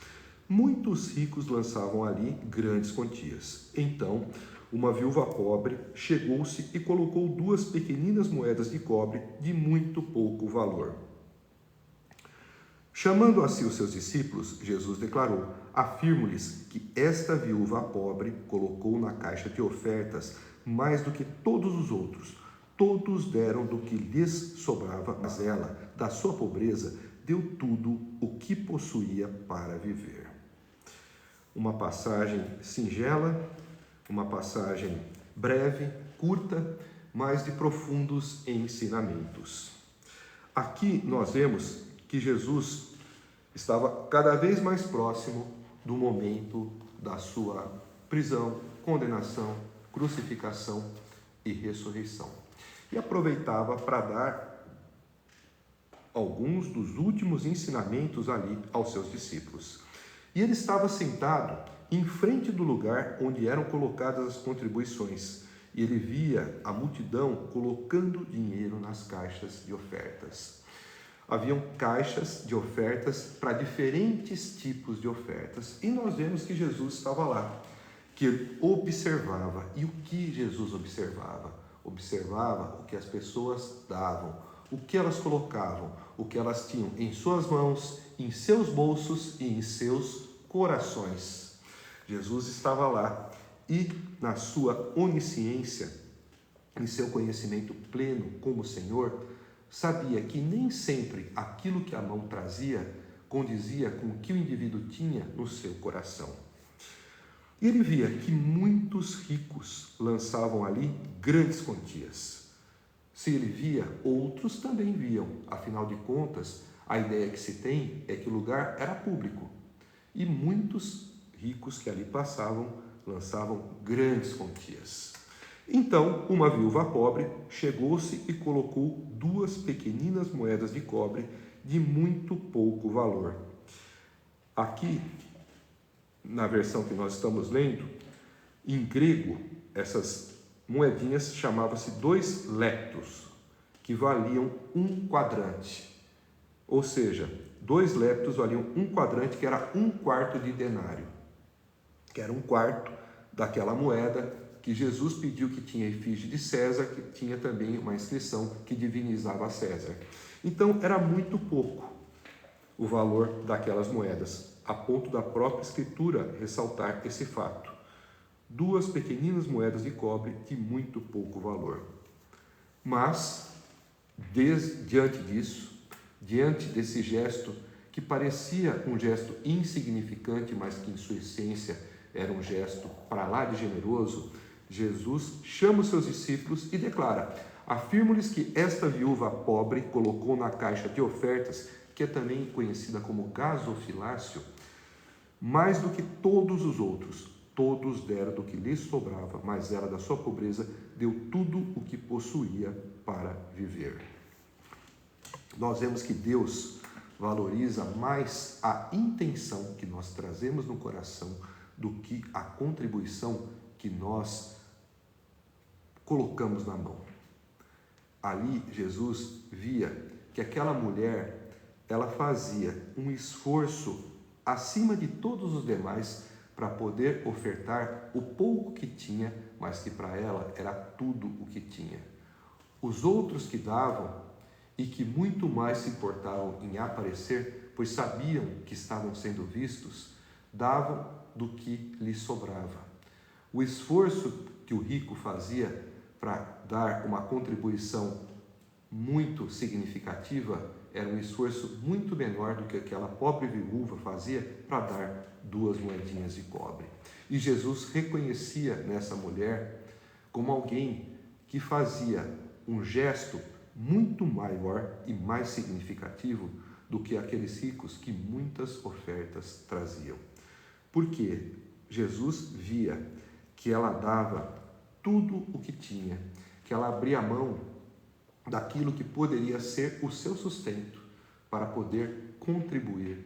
Muitos ricos lançavam ali grandes quantias. Então, uma viúva pobre chegou-se e colocou 2 pequeninas moedas de cobre de muito pouco valor. Chamando a si os seus discípulos, Jesus declarou: afirmo-lhes que esta viúva pobre colocou na caixa de ofertas mais do que todos os outros. Todos deram do que lhes sobrava, mas ela, da sua pobreza, deu tudo o que possuía para viver. Uma passagem singela, uma passagem breve, curta, mas de profundos ensinamentos. Aqui nós vemos que Jesus estava cada vez mais próximo do momento da sua prisão, condenação, crucificação e ressurreição. E aproveitava para dar alguns dos últimos ensinamentos ali aos seus discípulos. E ele estava sentado em frente do lugar onde eram colocadas as contribuições. E ele via a multidão colocando dinheiro nas caixas de ofertas. Haviam caixas de ofertas para diferentes tipos de ofertas. E nós vemos que Jesus estava lá, que ele observava. E o que Jesus observava? Observava o que as pessoas davam, o que elas colocavam, o que elas tinham em suas mãos, em seus bolsos e em seus corações. Jesus estava lá e, na sua onisciência, em seu conhecimento pleno como Senhor, sabia que nem sempre aquilo que a mão trazia condizia com o que o indivíduo tinha no seu coração. E ele via que muitos ricos lançavam ali grandes quantias. Se ele via, outros também viam. Afinal de contas, a ideia que se tem é que o lugar era público. E muitos ricos que ali passavam lançavam grandes quantias. Então, uma viúva pobre chegou-se e colocou 2 pequeninas moedas de cobre de muito pouco valor. Aqui, na versão que nós estamos lendo, em grego, essas moedinhas chamavam-se 2 leptos, que valiam 1 quadrante. Ou seja, 2 leptos valiam 1 quadrante, que era 1/4 de denário, que era 1/4 daquela moeda que Jesus pediu, que tinha efígie de César, que tinha também uma inscrição que divinizava César. Então, era muito pouco o valor daquelas moedas, a ponto da própria Escritura ressaltar esse fato. 2 pequeninas moedas de cobre de muito pouco valor. Mas, diante disso, diante desse gesto, que parecia um gesto insignificante, mas que em sua essência era um gesto para lá de generoso, Jesus chama os seus discípulos e declara: afirmo-lhes que esta viúva pobre colocou na caixa de ofertas, que é também conhecida como gasofilácio, mais do que todos os outros. Todos deram do que lhes sobrava, mas ela, da sua pobreza, deu tudo o que possuía para viver. Nós vemos que Deus valoriza mais a intenção que nós trazemos no coração do que a contribuição que nós colocamos na mão. Ali, Jesus via que aquela mulher, ela fazia um esforço acima de todos os demais para poder ofertar o pouco que tinha, mas que para ela era tudo o que tinha. Os outros que davam e que muito mais se importavam em aparecer, pois sabiam que estavam sendo vistos, davam do que lhes sobrava. O esforço que o rico fazia para dar uma contribuição muito significativa era um esforço muito menor do que aquela pobre viúva fazia para dar 2 moedinhas de cobre. E Jesus reconhecia nessa mulher como alguém que fazia um gesto muito maior e mais significativo do que aqueles ricos que muitas ofertas traziam. Porque Jesus via que ela dava tudo o que tinha, que ela abria mão daquilo que poderia ser o seu sustento para poder contribuir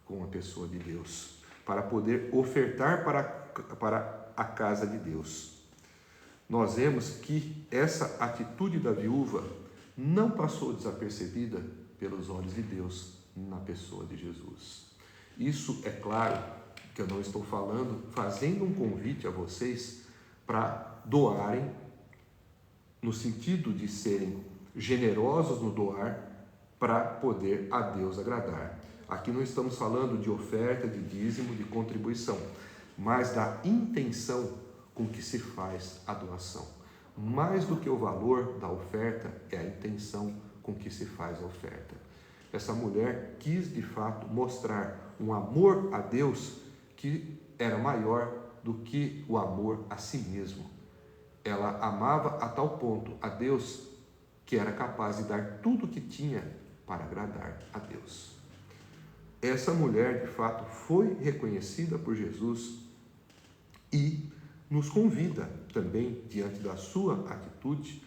com a pessoa de Deus, para poder ofertar para a casa de Deus. Nós vemos que essa atitude da viúva não passou desapercebida pelos olhos de Deus na pessoa de Jesus. Isso é claro que eu não estou fazendo um convite a vocês para doarem, no sentido de serem generosos no doar para poder a Deus agradar. Aqui não estamos falando de oferta, de dízimo, de contribuição, mas da intenção com que se faz a doação. Mais do que o valor da oferta é a intenção com que se faz a oferta. Essa mulher quis de fato mostrar um amor a Deus que era maior do que o amor a si mesmo. Ela amava a tal ponto a Deus que era capaz de dar tudo o que tinha para agradar a Deus. Essa mulher, de fato, foi reconhecida por Jesus e nos convida também, diante da sua atitude,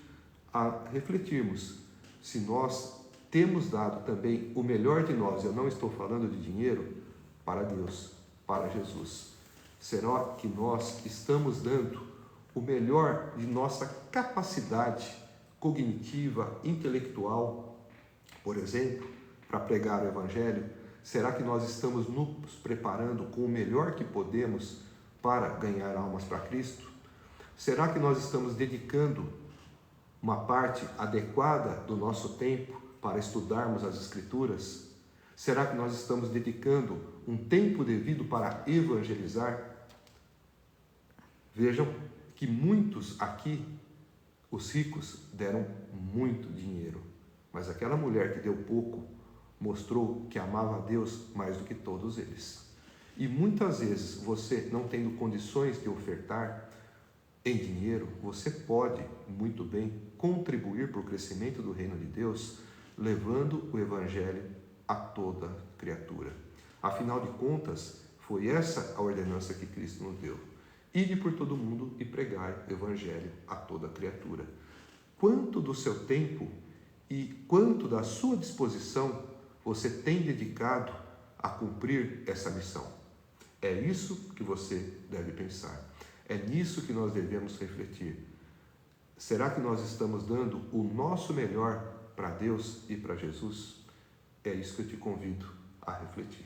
a refletirmos se nós temos dado também o melhor de nós, eu não estou falando de dinheiro, para Deus, para Jesus? Será que nós estamos dando o melhor de nossa capacidade cognitiva, intelectual, por exemplo, para pregar o Evangelho? Será que nós estamos nos preparando com o melhor que podemos para ganhar almas para Cristo? Será que nós estamos dedicando uma parte adequada do nosso tempo para estudarmos as Escrituras? Será que nós estamos dedicando um tempo devido para evangelizar? Vejam que muitos aqui, os ricos, deram muito dinheiro, mas aquela mulher que deu pouco mostrou que amava a Deus mais do que todos eles. E muitas vezes você, não tendo condições de ofertar em dinheiro, você pode muito bem contribuir para o crescimento do reino de Deus, levando o Evangelho a toda criatura. Afinal de contas, foi essa a ordenança que Cristo nos deu: ide por todo mundo e pregai o Evangelho a toda criatura. Quanto do seu tempo e quanto da sua disposição você tem dedicado a cumprir essa missão? É isso que você deve pensar. É nisso que nós devemos refletir. Será que nós estamos dando o nosso melhor para Deus e para Jesus? É isso que eu te convido a refletir.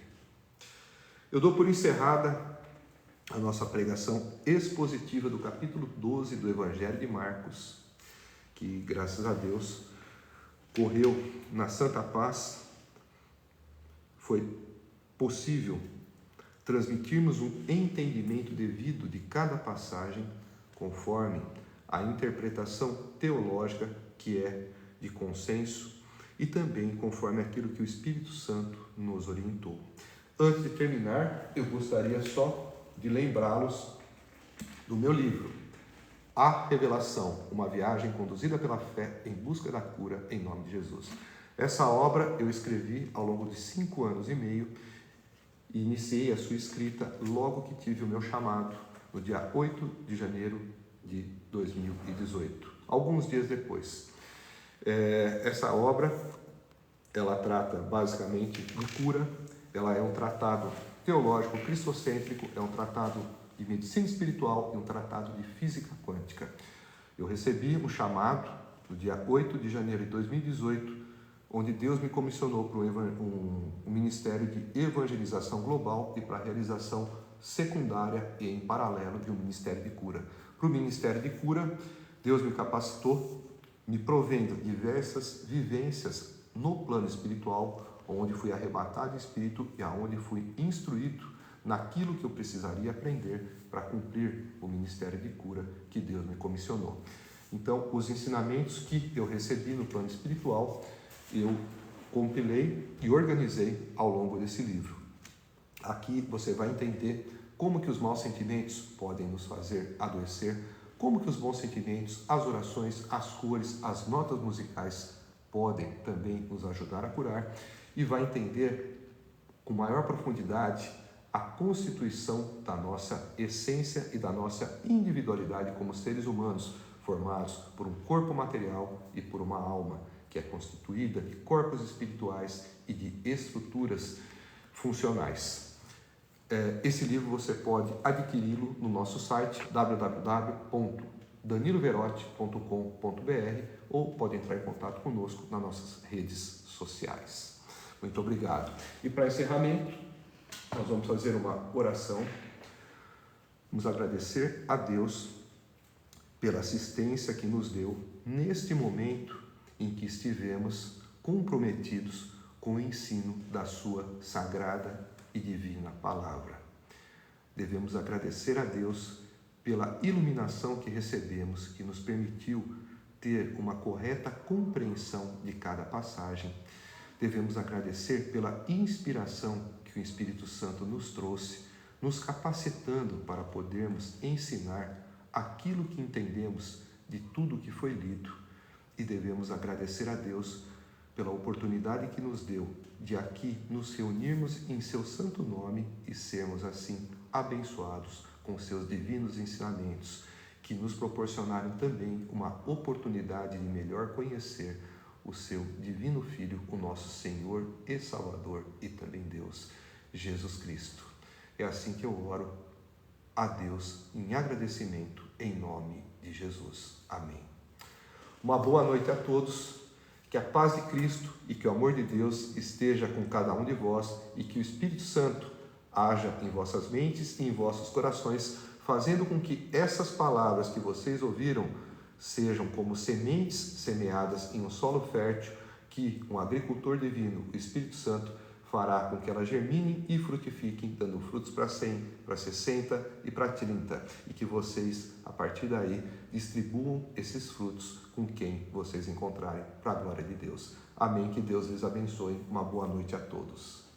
Eu dou por encerrada a nossa pregação expositiva do capítulo 12 do Evangelho de Marcos, que, graças a Deus, correu na santa paz. Foi possível transmitirmos um entendimento devido de cada passagem, conforme a interpretação teológica que é de consenso e também conforme aquilo que o Espírito Santo nos orientou. Antes de terminar, eu gostaria só de lembrá-los do meu livro, A Revelação, uma viagem conduzida pela fé em busca da cura em nome de Jesus. Essa obra eu escrevi ao longo de 5 anos e meio e iniciei a sua escrita logo que tive o meu chamado, no dia 8 de janeiro de 2018, alguns dias depois. Essa obra, ela trata basicamente de cura, ela é um tratado teológico cristocêntrico, é um tratado de medicina espiritual e um tratado de física quântica. Eu recebi o chamado no dia 8 de janeiro de 2018, onde Deus me comissionou para um ministério de evangelização global e para a realização secundária e em paralelo de um ministério de cura. Para o ministério de cura, Deus me capacitou, me provendo diversas vivências no plano espiritual, onde fui arrebatado de espírito e aonde fui instruído naquilo que eu precisaria aprender para cumprir o ministério de cura que Deus me comissionou. Então, os ensinamentos que eu recebi no plano espiritual, eu compilei e organizei ao longo desse livro. Aqui você vai entender como que os maus sentimentos podem nos fazer adoecer, como que os bons sentimentos, as orações, as cores, as notas musicais podem também nos ajudar a curar, e vai entender com maior profundidade a constituição da nossa essência e da nossa individualidade como seres humanos, formados por um corpo material e por uma alma, que é constituída de corpos espirituais e de estruturas funcionais. Esse livro você pode adquiri-lo no nosso site www.daniloverotti.com.br ou pode entrar em contato conosco nas nossas redes sociais. Muito obrigado. E para encerramento, nós vamos fazer uma oração. Vamos agradecer a Deus pela assistência que nos deu neste momento em que estivemos comprometidos com o ensino da sua sagrada e divina palavra. Devemos agradecer a Deus pela iluminação que recebemos, que nos permitiu ter uma correta compreensão de cada passagem. Devemos agradecer pela inspiração que o Espírito Santo nos trouxe, nos capacitando para podermos ensinar aquilo que entendemos de tudo que foi lido. E devemos agradecer a Deus pela oportunidade que nos deu de aqui nos reunirmos em seu santo nome e sermos assim abençoados com seus divinos ensinamentos, que nos proporcionaram também uma oportunidade de melhor conhecer o seu divino Filho, o nosso Senhor e Salvador e também Deus, Jesus Cristo. É assim que eu oro a Deus em agradecimento, em nome de Jesus. Amém. Uma boa noite a todos, que a paz de Cristo e que o amor de Deus esteja com cada um de vós e que o Espírito Santo haja em vossas mentes e em vossos corações, fazendo com que essas palavras que vocês ouviram sejam como sementes semeadas em um solo fértil, que um agricultor divino, o Espírito Santo, fará com que elas germinem e frutifiquem, dando frutos para 100, para 60 e para 30. E que vocês, a partir daí, distribuam esses frutos com quem vocês encontrarem, para a glória de Deus. Amém. Que Deus lhes abençoe. Uma boa noite a todos.